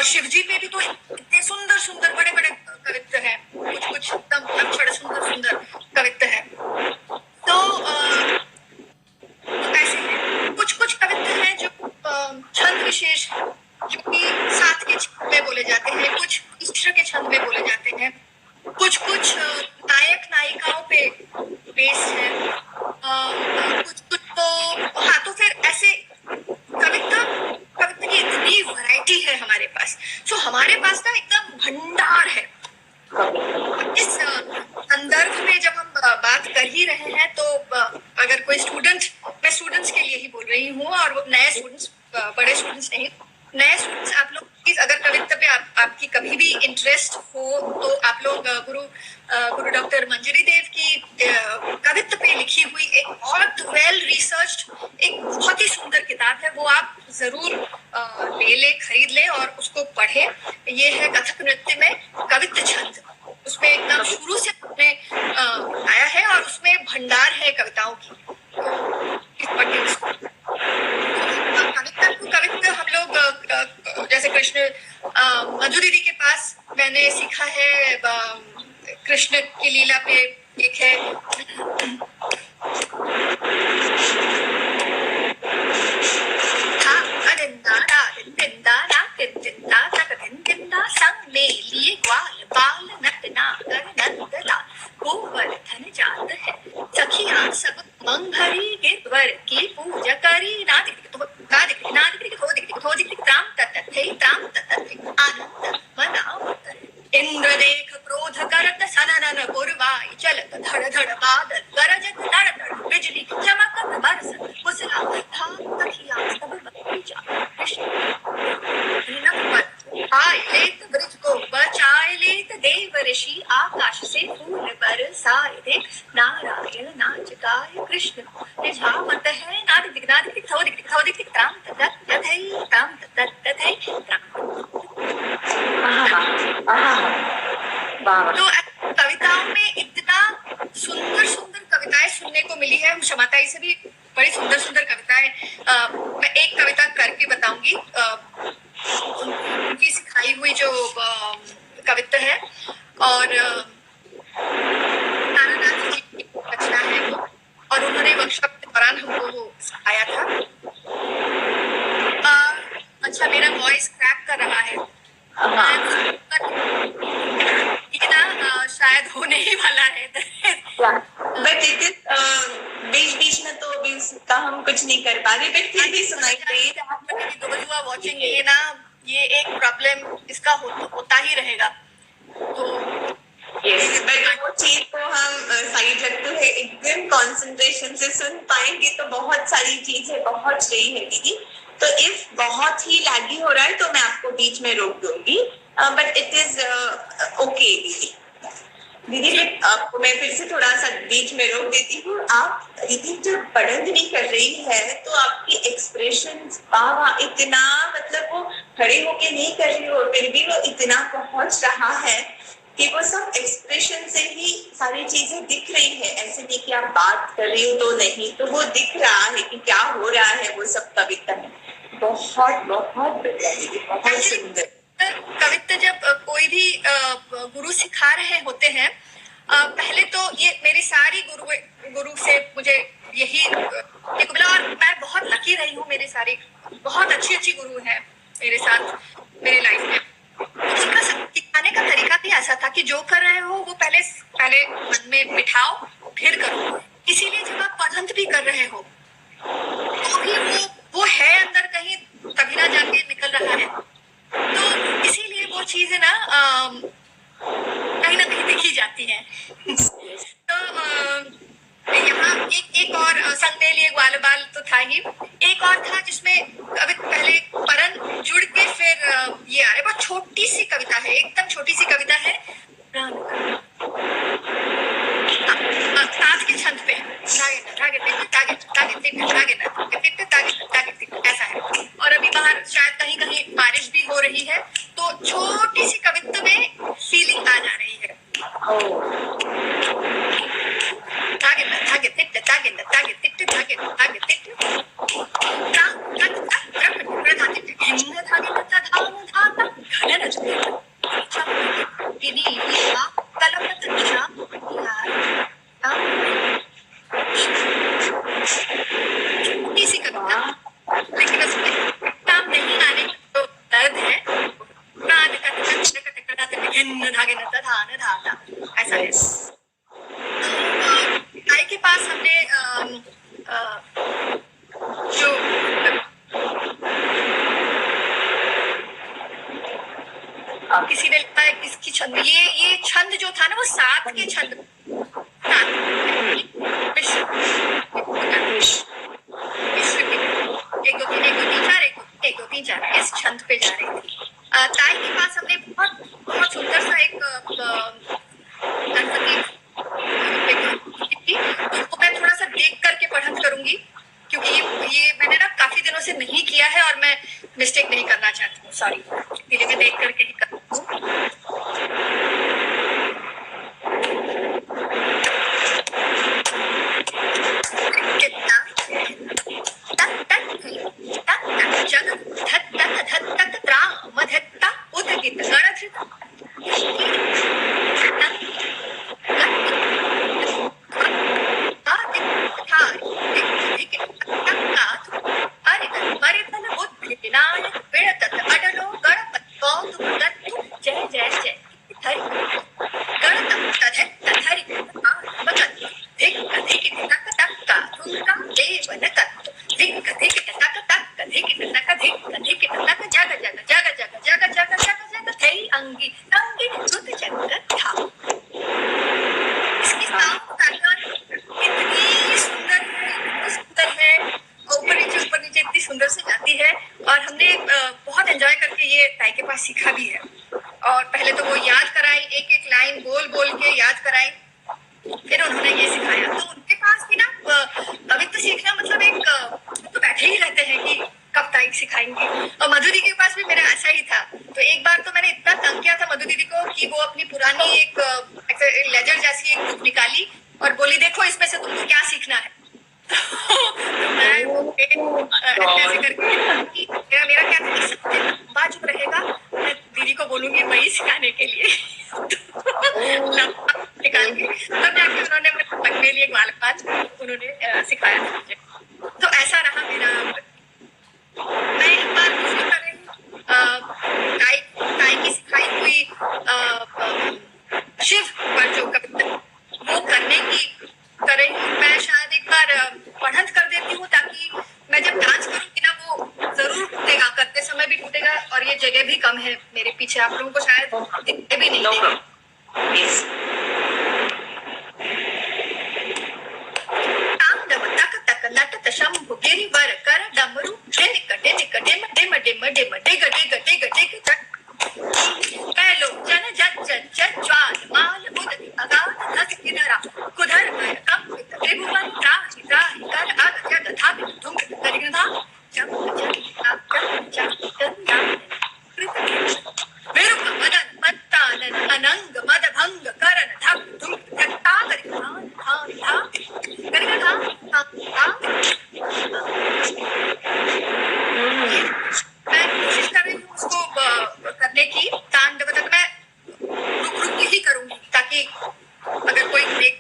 शिव जी पे भी तो इतने सुंदर सुंदर बड़े बड़े कवित्व हैं, कुछ कुछ एकदम बड़े सुंदर सुंदर कवित्व हैं। तो ऐसे हैं कुछ कुछ कवित्व हैं जो छंद विशेष, जो कि साथ के छंद में बोले जाते हैं, कुछ मिश्र के छंद में बोले जाते हैं, कुछ कुछ नायक नायिकाओं पे बेस्ड है, कुछ कुछ तो हाँ, तो फिर ऐसे कविता की इतनी वैरायटी है हमारे पास। सो हमारे पास ना एकदम भंडार है। इस संदर्भ में जब हम बात कर ही रहे हैं तो अगर कोई स्टूडेंट, मैं स्टूडेंट्स के लिए ही बोल रही हूँ, और वो नए स्टूडेंट्स, बड़े स्टूडेंट्स नहीं, नए स्टूडेंट्स, आप लोग प्लीज अगर कविता पे आपकी कभी भी इंटरेस्ट हो तो आप लोग गुरु डॉक्टर मंजरी देव की कविता पे लिखी हुई एक बहुत वेल रिसर्च्ड एक बहुत ही सुंदर किताब है, वो आप जरूर खरीद ले और उसको पढ़े। ये है कथक नृत्य में कवित्व छंद। उसमें एकदम शुरू से हमने आया है और उसमें भंडार है कविताओं की। कवित्व हम लोग जैसे कृष्ण, मधु दीदी के पास मैंने सीखा है, कृष्ण की लीला पे एक है गोवर्धन जात है सखिया सब मंगरी गिरवर की पूजा करी आनंद मनावत इंद्र देख क्रोध करत सनन पुरवाई चलत धड़ धड़ बादल गरजत धड़ धड़ बिजली चमकत बरसत मुसला था सखिया सब बच्चा आए लेत ब्रज को बचाए लेत देव ऋषि आकाश से फूल बरसाए थे नारायण नाच गाए कृष्ण निझावत है नाद दिख थो दिख त्राम तथै त्राम तथै त्राम। तो कविताओं में इतना सुंदर सुंदर कविताएं सुनने को मिली है। क्षमाताई से भी बड़ी सुंदर सुंदर कविताएं मैं एक कविता करके बताऊंगी, उनकी सिखाई हुई जो कविता है, और तारानाथ जी की रचना है वो, और उन्होंने वर्कशॉप के दौरान हमको वो सिखाया था। अच्छा, मेरा वॉइस क्रैक कर रहा है, ये ना शायद होने ही वाला है, बट इट इज बीच बीच में तो अभी उसका हम कुछ नहीं कर पा रहे, बट फिर भी सुनाई देगा। वॉचिंग ये ना, ये एक प्रॉब्लम इसका होता ही रहेगा। तो बट वो चीज को हम साइड रखते हुए एकदम कंसंट्रेशन से सुन पाएंगे तो बहुत सारी चीजें पहुंच रही है दीदी। तो इफ बहुत ही लैगी हो रहा है तो मैं आपको बीच में रोक दूंगी, बट इट इज ओके दीदी। आपको मैं फिर से थोड़ा सा बीच में रोक देती हूँ। आप दीदी जब पढ़न भी कर रही है तो आपकी एक्सप्रेशन इतना, मतलब वो खड़े होके नहीं कर रही हो, फिर भी वो इतना पहुंच रहा है कि वो सब एक्सप्रेशन से ही सारी चीजें दिख रही है। ऐसे नहीं कि आप बात कर रही हो तो नहीं, तो वो दिख रहा है कि क्या हो रहा है, वो सब कविता में बहुत बहुत बहुत सुंदर। कविता जब कोई भी गुरु सिखा रहे होते हैं, पहले तो ये मेरी सारी गुरु से मुझे यही मिला, और मैं बहुत लकी रही हूँ, मेरी सारी बहुत अच्छी गुरु हैं मेरे साथ मेरे लाइफ में। उनका सिखाने का तरीका भी ऐसा था कि जो कर रहे हो वो पहले मन में बिठाओ, फिर करो। इसीलिए जब आप पढ़ंत भी कर रहे हो तो भी वो है अंदर कहीं, तभी ना जाके निकल रहा है। तो इसीलिए वो चीजें ना कहीं ना कहीं दिखी जाती हैं। तो यहाँ एक और संगमेलिए ग्वाल बाल तो था ही, एक और था जिसमें अभी पहले परन जुड़ के फिर ये आ रहे, बहुत छोटी सी कविता है, एकदम छोटी सी कविता है, ताज के छंद पे ऐसा है। और अभी बाहर शायद कहीं कहीं बारिश भी हो रही है, तो छोटी सी कविता में फीलिंग आ जा रही है। छोटी सी कविता, लेकिन उसमें नाम नहीं आने का जो दर्द है, ऐसा है। ताई के पास हमने जो किसी ने लिखा है किसकी छंद, ये छंद जो था ना वो 7 के छंद, एक दो तीन चार इस छंद पे जा रही थी। ताई के पास हमने बहुत सुंदर सा एक गणपति, तो मैं थोड़ा सा देख करके पठन करूंगी, क्योंकि ये मैंने ना काफी दिनों से नहीं किया है और मैं मिस्टेक नहीं करना चाहती हूँ, सॉरी, इसलिए मैं देख करके ही करती हूँ। सीखा भी है, और पहले तो वो याद कराई, एक एक लाइन बोल बोल के याद कराई, फिर उन्होंने ये सिखाया। तो उनके पास भी ना कवित्व सीखना मतलब एक तो बैठे ही रहते हैं कि कब ताई सिखाएंगे। और मधु दीदी के पास भी मेरा ऐसा ही था। तो एक बार तो मैंने इतना तंग किया था मधु दीदी को कि वो अपनी पुरानी एक लेजर जैसी एक बुक निकाली और बोली, देखो इसमें से तुमको क्या सीखना है। तो मैं वो ऐसे करके मेरा क्या था, बाजू रहेगा, मैं दीदी को बोलूंगी वही सिखाने के लिए। निकाल के तब जाके उन्होंने मेरे लिए ग्वालपाज उन्होंने सिखाया था मुझे। तो ऐसा रहा मेरा। मैं एक बार कुछ कर रही हूँ, ताई की सिखाई हुई शिव पर जो कविता वो करने की कर रही हूँ। मैं शायद एक बार पढ़ंत कर देती हूँ ताकि मैं जब डांस करूंगी ना वो जरूर टूटेगा, करते समय भी टूटेगा, और ये जगह भी कम है मेरे पीछे, आप लोगों को शायद दिखते भी नहीं देगा। शंभु गिरिवर कर डमरू डिक डिक डिम डिम डिम डिम डिग डिग डिग डिग पहलो जन जज जज ज्वाल माल उदति अगाध धस किधरा कुधर भय कम त्रिभुवन त्राहि त्राहि कर अग जग धाग धुम गरिगधा जब जग जग जग विरूप मदन मत्तानन अनंग मद भंग करण धक धुम धक्का गरिगधा धा गरिगधा मैं कोशिश कर रही हूँ उसको करने की। तांडव तक मैं रुक रुक ही करूंगी ताकि अगर कोई देख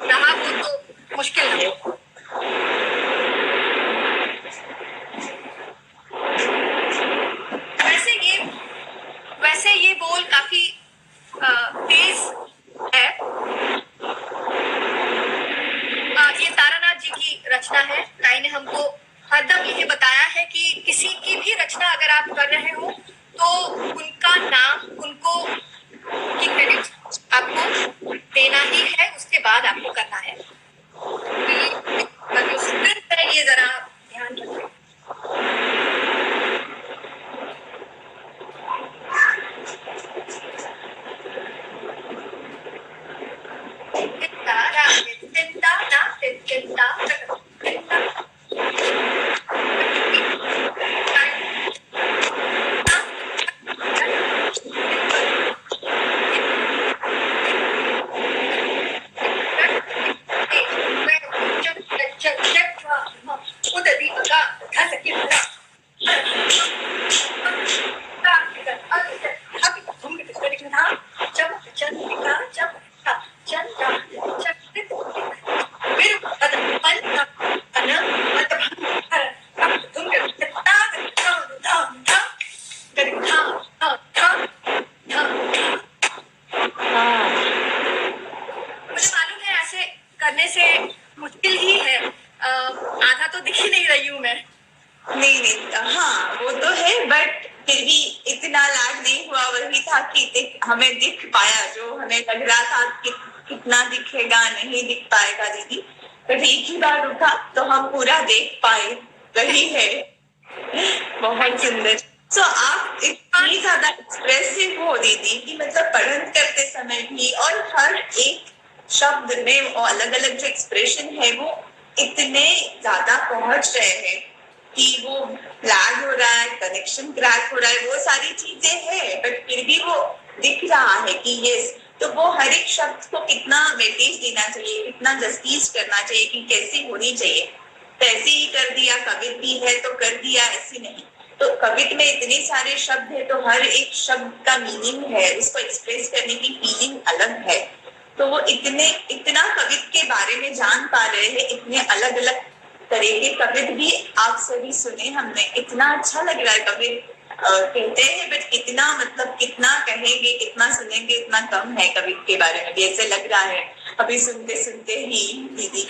रहा हो तो मुश्किल ना हो। वैसे ये बोल काफी तेज है। ये तारानाथ जी की रचना है। ताई ने हमको हरदम यही बताया है कि किसी की भी रचना अगर आप कर रहे हो तो उनका नाम, उनको की क्रेडिट आपको देना ही है, उसके बाद आपको करना है। ये जरा ध्यान रखें। था कि हमें दिख पाया, जो हमें लग रहा था कि कितना दिखेगा, नहीं दिख पाएगा दीदी, पर एक ही बार रुका तो हम पूरा देख पाए। वही है, बहुत सुंदर। सो आप इतनी ज्यादा एक्सप्रेसिव हो दीदी कि मतलब पढ़न करते समय भी और हर एक शब्द में वो अलग अलग जो एक्सप्रेशन है वो इतने ज्यादा पहुंच रहे हैं कि वो लैग हो रहा है, कनेक्शन क्रैक हो रहा है, वो सारी चीजें हैं, बट फिर भी वो दिख रहा है कि यस। तो वो हर एक शब्द को कितना वेटेज देना चाहिए, कितना जस्टिस करना चाहिए कि कैसी होनी चाहिए, तो ऐसे ही कर दिया। कवित भी है तो कर दिया, ऐसे नहीं। तो कवित में इतने सारे शब्द है तो हर एक शब्द का मीनिंग है, उसको एक्सप्रेस करने की फीलिंग अलग है। तो वो इतना कवित के बारे में जान पा रहे हैं, इतने अलग अलग तरह के कवित भी आप सभी सुने हमने, इतना अच्छा लग रहा है। कवित कहते हैं बट कितना मतलब कितना कहेंगे, कितना सुनेंगे, इतना कम है कवित के बारे में भी, ऐसे लग रहा है अभी सुनते सुनते ही दीदी।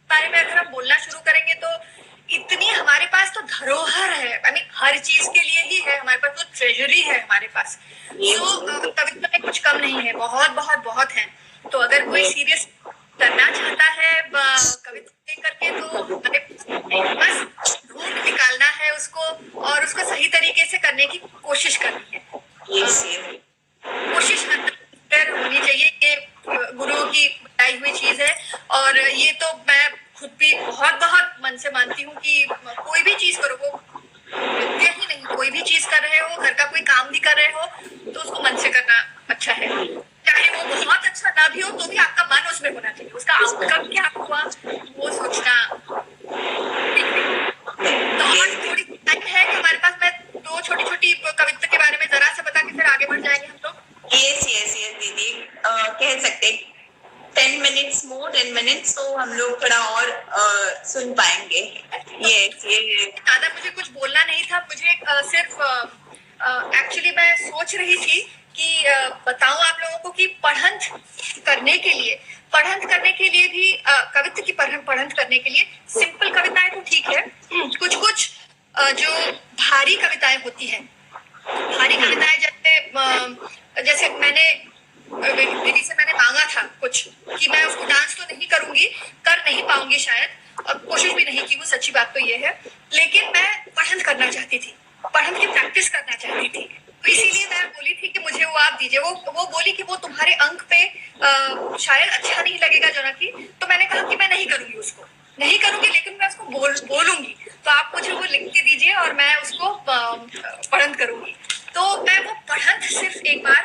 बारे में अगर हम बोलना शुरू करेंगे तो इतनी हमारे पास तो धरोहर है, आई मीन हर चीज के लिए ही है हमारे पास, तो ट्रेजरी है हमारे पास। तो कविता में कुछ कम नहीं है, बहुत बहुत बहुत है। तो अगर कोई सीरियस करना चाहता है कविता करके तो हमें बस ढूंढ निकालना है उसको और उसको सही तरीके से करने की कोशिश करनी है। कोशिश होनी चाहिए, ये गुरु की बताई हुई चीज है। और ये तो मैं खुद भी बहुत बहुत मन से मानती हूँ कि कोई भी चीज करो, वो नृत्य ही नहीं, कोई भी चीज कर रहे हो, घर का कोई काम भी कर रहे हो तो उसको मन से करना अच्छा है। चाहे वो बहुत अच्छा ना भी हो तो भी आपका मन उसमें होना चाहिए, उसका आउटकम क्या हुआ वो सोचना ठीक नहीं। तो और थोड़ी टाइम है कि हमारे पास, मैं दो छोटी छोटी कविता के बारे में जरा से बता के फिर आगे बढ़ जाएंगे हम लोग। यस दीदी, कह सकते 10 मिनट्स मोर, 10 मिनट्स तो हम लोग थोड़ा और सुन पाएंगे। यस ज्यादा मुझे कुछ बोलना नहीं था, मुझे सिर्फ एक्चुअली मैं सोच रही थी कि बताऊं आप लोगों को कि पढ़ंत करने के लिए भी कविता की पढ़ंत करने के लिए सिंपल कविताएं तो ठीक है, कुछ कुछ जो भारी कविताएं होती हैं, भारी कविताएं जैसे मैंने दीदी से मैंने मांगा था कुछ कि मैं उसको डांस तो नहीं करूंगी, कर नहीं पाऊंगी शायद, और कोशिश भी नहीं की, वो सच्ची बात तो ये है, लेकिन मैं पढ़ंत करना चाहती थी, पढ़ंत की प्रैक्टिस करना चाहती थी। तो इसीलिए मैं बोली थी कि मुझे वो आप दीजिए। वो बोली कि वो तुम्हारे अंक पे शायद अच्छा नहीं लगेगा जनकी, तो मैंने कहा कि मैं नहीं करूंगी, उसको नहीं करूंगी, लेकिन मैं उसको बोलूंगी। तो आप मुझे वो लिख के दीजिए और मैं उसको पढ़ंत करूंगी। तो मैं वो पढ़ंत सिर्फ एक बार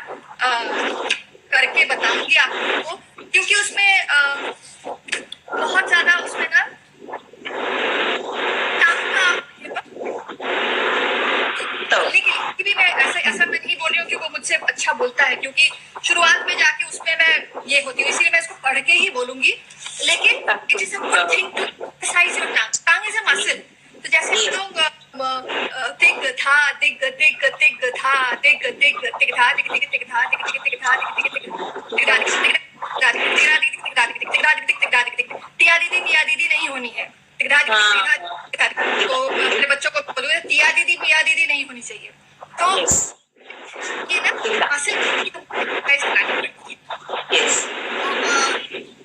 करके बताऊंगी आप लोगों को, क्योंकि उसमें बहुत ज्यादा उसमें ना भी मैं ऐसा मैं नहीं बोल रही हूँ कि वो मुझसे अच्छा बोलता है, क्योंकि शुरुआत में जाके उसमें मैं ये होती हूँ, इसीलिए मैं इसको पढ़ के ही बोलूंगी। लेकिन it is a good thing to exercise your tongue, tongue is a muscle. तो जैसे हम लोग तिग था तिग तिग तिग था तिग तिग तिग था तिग तिग तिग था तिग तिग तिग था तिग तिग तिग तिया दीदी नहीं होनी है, तो अपने बच्चों को बोलूँ तिया दीदी मिया दीदी नहीं होनी चाहिए। तो ये ना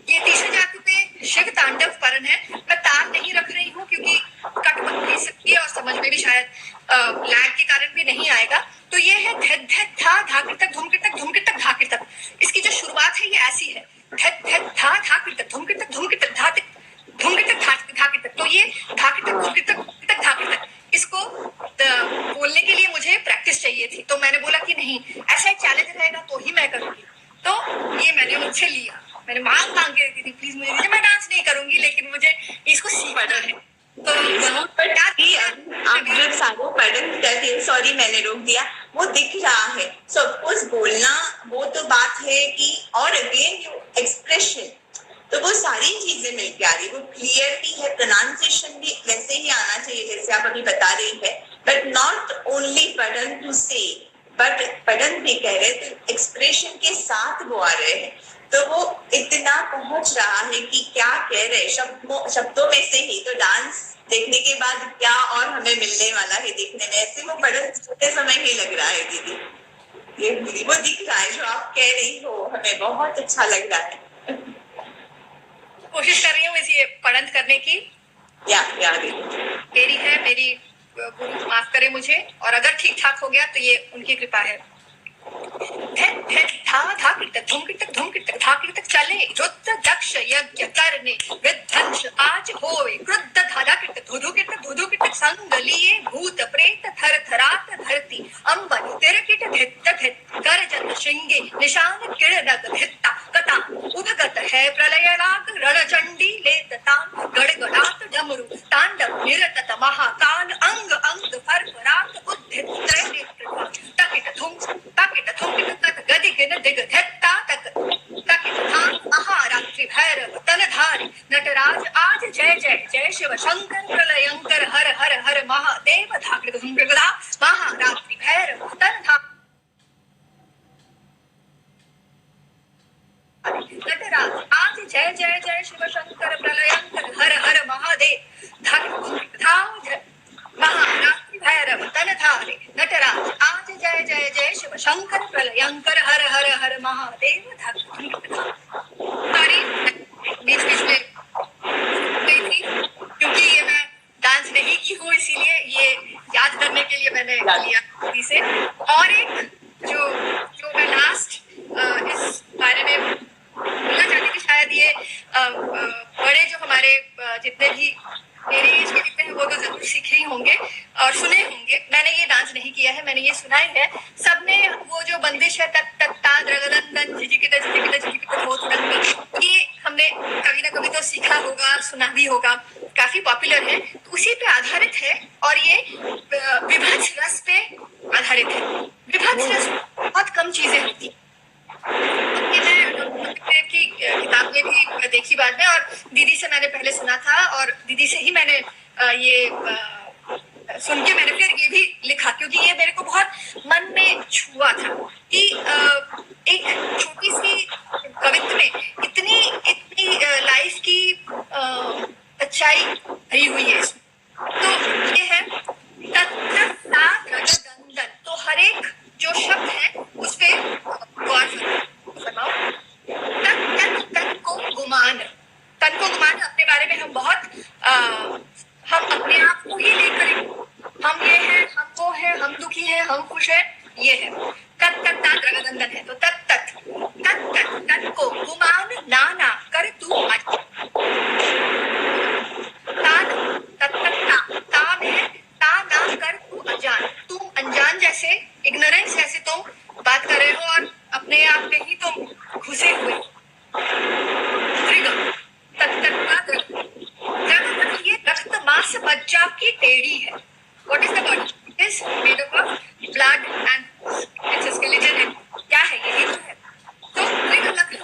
ये तीसरे जाति पे शिव तांडव परन है। मैं तार नहीं रख रही हूँ क्योंकि कट नहीं सकती है और समझ में भी शायद लैग के कारण भी नहीं आएगा। तो ये है धत धत धा धाकिर तक धुमकिर तक धुमकिर तक धाकिर तक। इसकी जो शुरुआत है ये ऐसी है, धत धत धा धाकिर तक धुमकिर तक धुमकिर तक धा तक धुमकिर तक धाकिर तक। तो ये धाकिर तक धुमकिर तक धाकिर तक, इसको बोलने के लिए मुझे प्रैक्टिस चाहिए थी। तो मैंने बोला कि नहीं, ऐसा एक चैलेंज रहेगा तो ही मैं करूंगी। तो ये मैंने मुझसे लिया, मैंने मांग के दीदी प्लीज मुझे दीजिए, मैं डांस नहीं करूंगी लेकिन मुझे इसको सीखना है। तो आप जो सारे पढ़न करते, सॉरी मैंने रोक दिया, वो दिख रहा है। सपोज बोलना वो तो बात है कि, और अगेन यू एक्सप्रेशन, तो वो सारी चीजें मिलके आ रही, वो क्लियर भी है, प्रोनाउंसिएशन भी वैसे ही आना चाहिए जैसे आप अभी बता रही है, बट नॉट ओनली पढ़न टू से, बट पढ़न भी कह रहे तो एक्सप्रेशन के साथ वो आ रहे हैं। तो वो इतना पहुंच रहा है कि क्या कह रहे शब्दों में से ही। तो डांस देखने के बाद क्या और हमें मिलने वाला है देखने में, ऐसे वो बड़े छोटे समय ही लग रहा है दीदी। ये दीदी वो दिख रहा है जो आप कह रही हो, हमें बहुत अच्छा लग रहा है। कोशिश कर रही हूँ इसे पढ़ंत करने की। या दीदी मेरी है, मेरी गुरु माफ करे मुझे, और अगर ठीक ठाक हो गया तो ये उनकी कृपा है। चले रुद्र दक्ष यज्ञ करने विध्वंस आज होए, क्रुद्ध धाधा कीर्तक धुधु कीर्तक संग लिए भूत प्रेत थर थरात धरती अंबन तिर कीट धित्त गर्जत श्रृंगे निशान किरणक धित्ता कथा उभगत है प्रलय राग रणचंडी लेत तान गड़गड़ात डमरू तांडव निरतत महाकाल अंग अंग फरफरात उद्धित त्रय नेत्र तकिट थुम तक गदि गिन दिग धत्ता तक तकिट धाम महारात्रि भैरव तनधारी नटराज आज जय जय जय शिव शंकर प्रलयंकर हर हर हर महादेव धाकृत हुंगदा महारात्रि भैरव तनधारी नटराज आज जय जय जय शिव शंकर प्रलयंकर हर हर महादेव धाकृत महारात्रि भैरव तनधारी नटराज आज जय जय जय शिव शंकर प्रलयंकर हर हर हर महादेव सॉरी बीच बीच में गई थी क्योंकि ये मैं डांस नहीं की हूँ, इसीलिए ये याद करने के लिए मैंने लिया से। और एक जो मैं लास्ट इस बारे में बोलना चाहती थी, शायद ये बड़े जो हमारे जितने भी मेरे एज के जितने हैं वो तो जरूर सीखे ही होंगे और सुने होंगे। मैंने ये डांस नहीं किया है, मैंने ये सुना ही है। सबने वो जो बंदिश है तक तक ता द्रगदंदन झिझिकिता झिझिकिता झिझिकिता बहुत रंग, ये हमने कभी ना कभी तो सीखा होगा, सुना भी होगा, काफी पॉपुलर है, तो उसी पे आधारित है। और ये विभत्स रस पे आधारित है। विभत्स रस बहुत कम चीजें होती, की किताब में भी देखी बाद में, और दीदी से मैंने पहले सुना था और दीदी से ही मैंने ये सुन के मैंने फिर ये भी लिखा, क्योंकि ये मेरे को बहुत मन में छुआ था कि एक छोटी सी कवित्व में इतनी इतनी लाइफ की अच्छाई भरी हुई है इसमें। तो ये है तत्तन, तो हर एक जो शब्द है उस पे गौर फरमाओ। तन को गुमान अपने बारे में हम बहुत हम अपने आप को ही लेकर हम ये हैं, हम वो हैं, हम दुखी हैं, हम खुश हैं, ये है रगदंदन है। तो तन को गुमान नाना कर तू ता ना कर तू अनजान, तुम अनजान जैसे इग्नोरेंस जैसे तुम बात कर रहे हो और अपने आप में ही तुम घुसे हुए। ये रक्त मांस मज्जा की टेढ़ी है। What is the body? It is made up of blood and it's a skeleton है। क्या है यही तो है। तो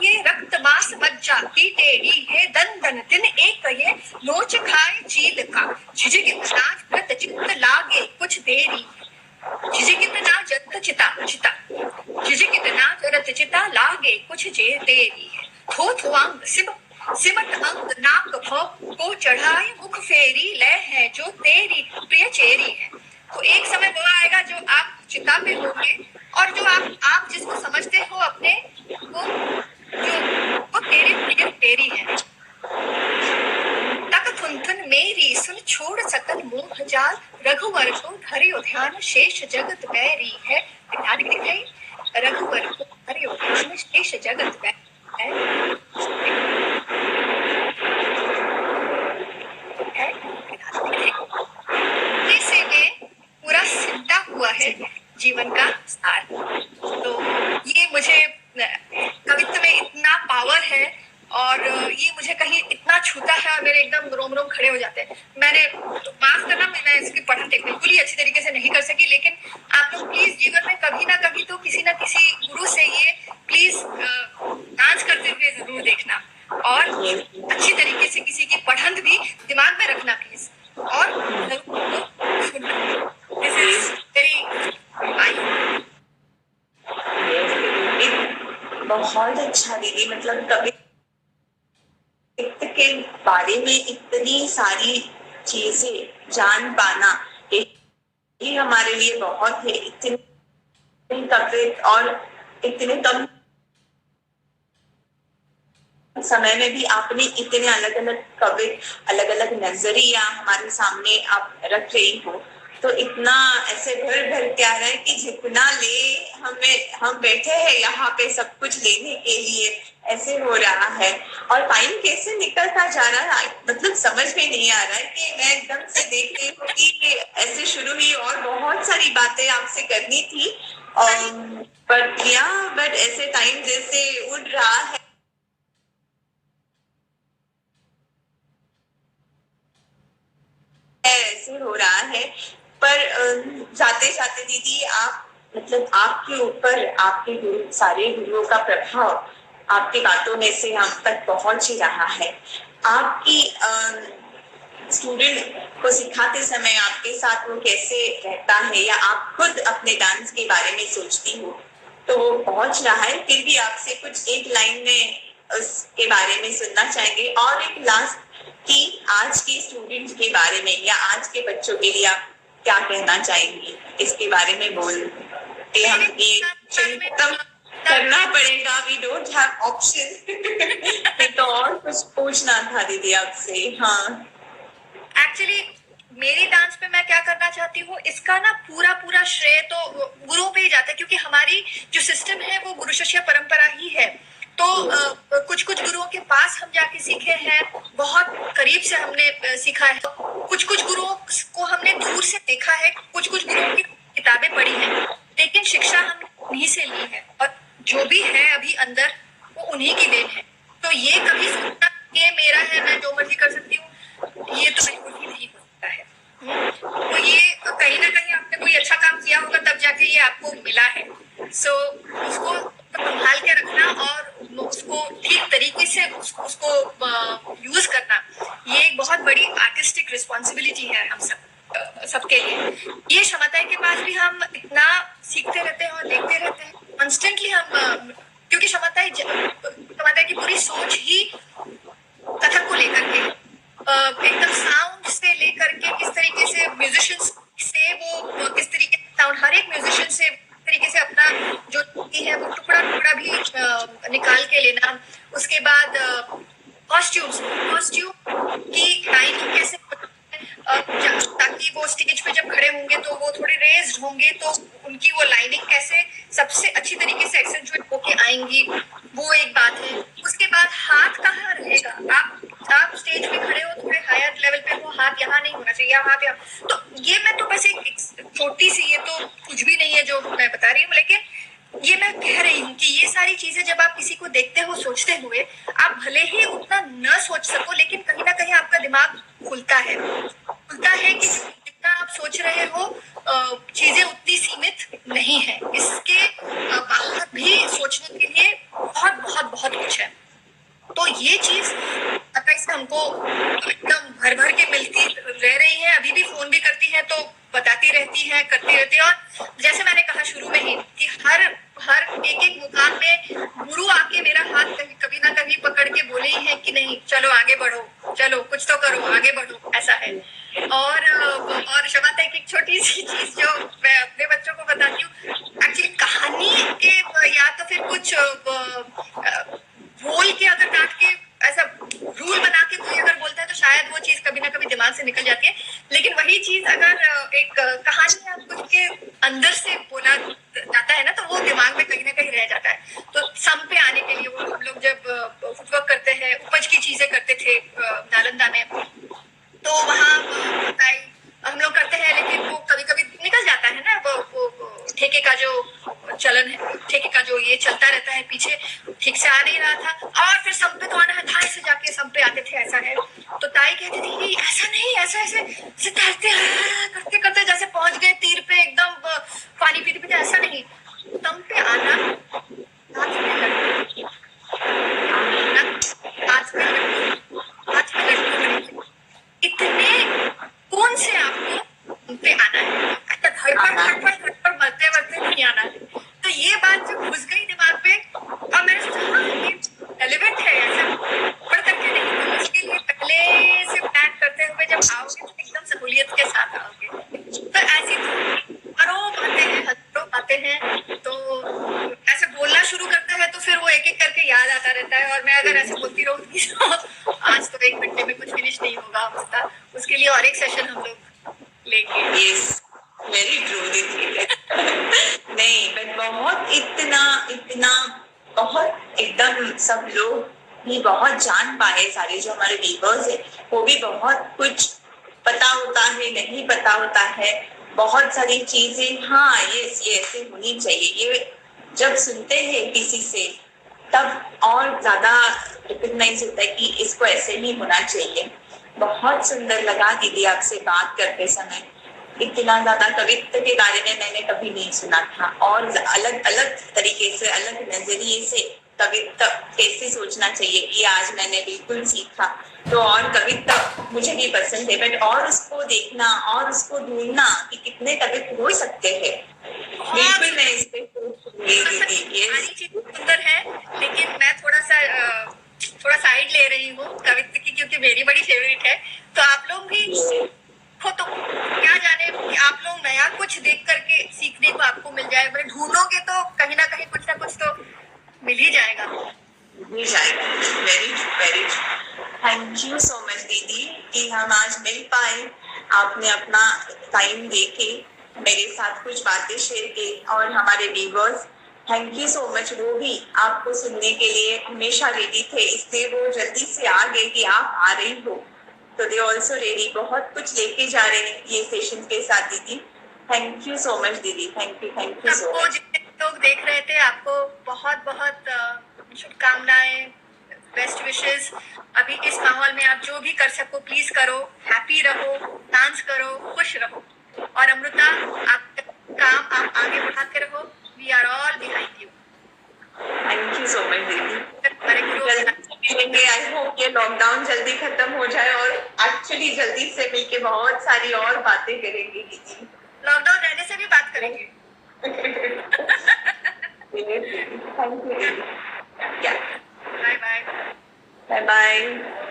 ये रक्त मांस मज्जा की टेढ़ी है, दन दन दिन एक ये नोच खाए चील का, झिझिकित नाच व्रत चित्त लागे कुछ देरी, झिझिकित ना जत चिता झिझिकित ना जरत चिता लागे कुछ जे देरी है। थोथ वांग सिमट अंग नाक भौ को चढ़ाए मुख फेरी ले है जो तेरी प्रिय चेरी है। तो एक समय वो आएगा जो आप चिता पे होंगे और जो आप जिसको समझते हो अपने वो तेरी प्रिय तेरी है। तक थुन मेरी सुन छोड़ सकल मोह जाल, रघुवर को धरियो ध्यान शेष जगत बैरी है। रघुवर को धरियो ध्यान शेष जगत बैरी है। जैसे में पूरा सिमटा हुआ है जीवन का सार। तो ये मुझे कवित्व में इतना पावर है और ये मुझे कहीं इतना छूता है और मेरे एकदम रोम रोम खड़े हो जाते हैं। मैंने माफ करना, मैं इसकी पढ़न बिल्कुल ही अच्छी तरीके से नहीं कर सकी, लेकिन आप लोग प्लीज जीवन में कभी ना कभी तो किसी ना किसी गुरु से ये प्लीज डांस करते हुए जरूर देखना और अच्छी तरीके से किसी की पढ़न भी दिमाग में रखना प्लीज, और दिस इज वेरी बहुत अच्छा दीदी, मतलब कभी के बारे में इतनी सारी चीजें जान पाना ये हमारे लिए बहुत है। इतनी कवित और इतने कम समय में भी आपने इतने अलग अलग कवित, अलग अलग नजरिया हमारे सामने आप रख रही हो, तो इतना ऐसे भर भर के आ रहा है कि जितना ले हम बैठे हैं यहाँ पे सब कुछ लेने के लिए, ऐसे हो रहा है। और टाइम कैसे निकलता जा रहा है, मतलब समझ में नहीं आ रहा है कि मैं एकदम से देख रही हूँ कि ऐसे शुरू हुई और बहुत सारी बातें आपसे करनी थी, बट ऐसे टाइम जैसे उड़ रहा है, ऐसे हो रहा है। पर जाते जाते दीदी आप, मतलब आपके ऊपर आपके सारे गुरुओं का प्रभाव आपकी बातों में से हम तक पहुंच ही रहा है। आपकी स्टूडेंट को सिखाते समय आपके साथ वो कैसे रहता है, या आप खुद अपने डांस के बारे में सोचती हो, तो वो पहुंच रहा है। फिर भी आपसे कुछ एक लाइन में उसके बारे में सुनना चाहेंगे, और एक लास्ट कि आज के स्टूडेंट के बारे में या आज के बच्चों के लिए आप क्या कहना चाहेंगी, इसके बारे में बोल के हम ये खत्म करना पड़ेगा, वी डोंट हैव ऑप्शन। तो और कुछ पूछना था दीदी आपसे। हाँ, एक्चुअली मेरी डांस पे मैं क्या करना चाहती हूँ, इसका ना पूरा पूरा श्रेय तो गुरुओं पे ही जाता है, क्योंकि हमारी जो सिस्टम है वो गुरु शिष्य परंपरा ही है। तो कुछ कुछ गुरुओं के पास हम जाके सीखे हैं, बहुत करीब से हमने सीखा है, कुछ कुछ गुरुओं को हमने दूर से देखा है, कुछ कुछ गुरुओं की किताबें पढ़ी हैं, लेकिन शिक्षा हमने उन्हीं से ली है, और जो भी है अभी अंदर वो उन्हीं की देन है। तो ये कभी सोचना ये मेरा है, मैं जो मर्जी कर सकती हूँ, ये तो बिल्कुल ही नहीं हो सकता है। तो ये कहीं ना कहीं आपने कोई अच्छा काम किया होगा तब जाके ये आपको मिला है। सो उसको संभाल के रखना और उसको ठीक तरीके से उसको यूज करना, ये एक बहुत बड़ी आर्टिस्टिक रिस्पॉन्सिबिलिटी है हम सबके लिए। ये क्षमता के पास भी हम इतना सीखते रहते हैं और देखते रहते हैं कॉन्स्टेंटली हम, क्योंकि क्षमता की पूरी सोच ही कथक को लेकर के, एकदम साउंड से लेकर के किस तरीके से म्यूजिशियंस से वो किस तरीके से साउंड, हर एक म्यूजिशियन से तरीके से अपना जो है वो टुकड़ा टुकड़ा भी निकाल के लेना। उसके बाद कॉस्ट्यूम की लाइनिंग कैसे, ताकि वो स्टेज पे जब खड़े होंगे तो वो थोड़े रेज्ड होंगे, तो उनकी वो लाइनिंग कैसे सबसे अच्छी तरीके से एक्सेंचुएट होके आएंगी, वो एक बात है। उसके बाद हाथ कहाँ रहेगा, आप स्टेज पे खड़े हो, थोड़े हायर लेवल पे हो, हाथ यहाँ नहीं होना चाहिए, हाथ यहाँ। तो ये मैं तो बस एक छोटी सी, ये तो कुछ भी नहीं है जो मैं बता रही हूँ, लेकिन ये मैं कह रही हूँ कि ये सारी चीजें जब आप किसी को देखते हो सोचते हुए, आप भले ही उतना न सोच सको, लेकिन कहीं ना कहीं आपका दिमाग खुलता है कि जितना आप सोच रहे हो चीजें उतनी सीमित नहीं है, इसके बाहर भी सोचने के लिए बहुत बहुत बहुत कुछ है। तो ये चीज इससे हमको एकदम भर भर के मिलती रह रही है, अभी भी फोन भी करती है तो बताती रहती है, करती रहती है। और जैसे मैंने कहा शुरू में ही कि हर एक एक मुकाम में गुरु आके मेरा हाथ कभी ना कभी पकड़ के बोले ही है कि नहीं चलो आगे बढ़ो, चलो कुछ तो करो, आगे बढ़ो, ऐसा है। और क्षमता की एक छोटी सी चीज जो मैं अपने बच्चों को बताती हूँ, एक्चुअली कहानी के या तो फिर कुछ बोल के अगर काट के ऐसा रूल बना के कोई अगर बोलता है तो शायद वो चीज कभी ना कभी दिमाग से निकल जाती है, लेकिन वही चीज अगर एक कहानी आप कुछ के अंदर से बोला जाता है ना, तो वो दिमाग में कहीं ना कहीं रह जाता है। तो सम पे आने के लिए वो हम लोग जब फुटवर्क करते हैं, उपज की चीजें करते थे नालंदा में, तो वहाँ हम लोग करते हैं, लेकिन वो कभी कभी निकल जाता है ना, वो ठेके का जो चलन है, ठेके का जो ये चलता रहता है, पीछे ठीक से आ नहीं रहा था, और फिर सम पे तो आना है, धाई से जाके सम पे आते थे, ऐसा है। तो ताई कहती थी कि ऐसा नहीं, ऐसा ऐसे करते करते जैसे पहुंच गए तीर पे, एकदम पानी पीते पीते, ऐसा नहीं, सम पे आना, हाथ में लड्डू, इतने कौन से आपको पे आना है, धड़पड़ मरते मरते नहीं आना है। तो ये बात जब घुस गई दिमाग पे, और मैंने तरह से बोलती रहूंगी तो आज तो 1 घंटे में कुछ फिनिश नहीं होगा उसका, उसके लिए और एक सेशन हम लोग लेंगे। यस, वेरी ट्रू दीदी। नहीं बट बहुत इतना बहुत एकदम सब लोग भी बहुत जान पाए, सारे जो हमारे व्यूअर्स है वो भी बहुत कुछ पता होता है, नहीं पता होता है बहुत सारी चीजें। हाँ ये ऐसे होनी चाहिए, ये जब सुनते हैं किसी से तब और ज्यादा रिकग्नाइज होता है कि इसको ऐसे ही होना चाहिए। बहुत सुंदर लगा दीदी आपसे बात करते समय, इतना ज्यादा कवित्व के बारे में मैंने कभी नहीं सुना था, और अलग अलग तरीके से अलग नजरिए से कवित्व कैसे सोचना चाहिए ये आज मैंने बिल्कुल सीखा। तो और कवित्व मुझे भी पसंद है बट और उसको देखना और उसको ढूंढना कि कितने कवित्व हो सकते हैं, बिल्कुल मैं इस पे दीदी। ये सारी चीज सुंदर है, लेकिन मैं थोड़ा साइड ले रही हूँ कवित्व की, क्योंकि मेरी बड़ी फेवरेट है। तो आप लोग भी हो तो क्या जाने कि आप लोग नया कुछ देख करके सीखने को आपको मिल जाए, बड़े ढूंढोगे तो कहीं ना कहीं कुछ ना कुछ तो मिल ही जाएगा। Very very thank you so much दीदी कि हम आज मिल पाए, आपने अपना टाइम देके मेरे साथ कुछ बातें शेयर की, और हमारे viewers thank you so much, वो भी आपको सुनने के लिए हमेशा रेडी थे, इसलिए वो जल्दी से आ गए कि आप आ रही हो, तो दे ऑल्सो रेडी, बहुत कुछ लेके जा रहे हैं ये सेशन के साथ दीदी। थैंक यू सो मच दीदी, थैंक यू सो आपको मच। जितने लोग देख रहे थे आपको बहुत बहुत शुभकामनाएं, बेस्ट विशेस। अभी इस माहौल में आप जो भी कर सको प्लीज करो, हैप्पी रहो, डांस करो, खुश रहो, और अमृता आपका काम आप आगे बढ़ाते रहो। We are all behind you. Thank you so much दीदी। हमारे गुरु आई होप ये लॉकडाउन जल्दी खत्म हो जाए और एक्चुअली जल्दी से मिलके बहुत सारी और बातें करेंगे दीदी। लॉकडाउन रहने से भी बात करेंगे। थैंक यू दीदी। Bye bye. Bye bye.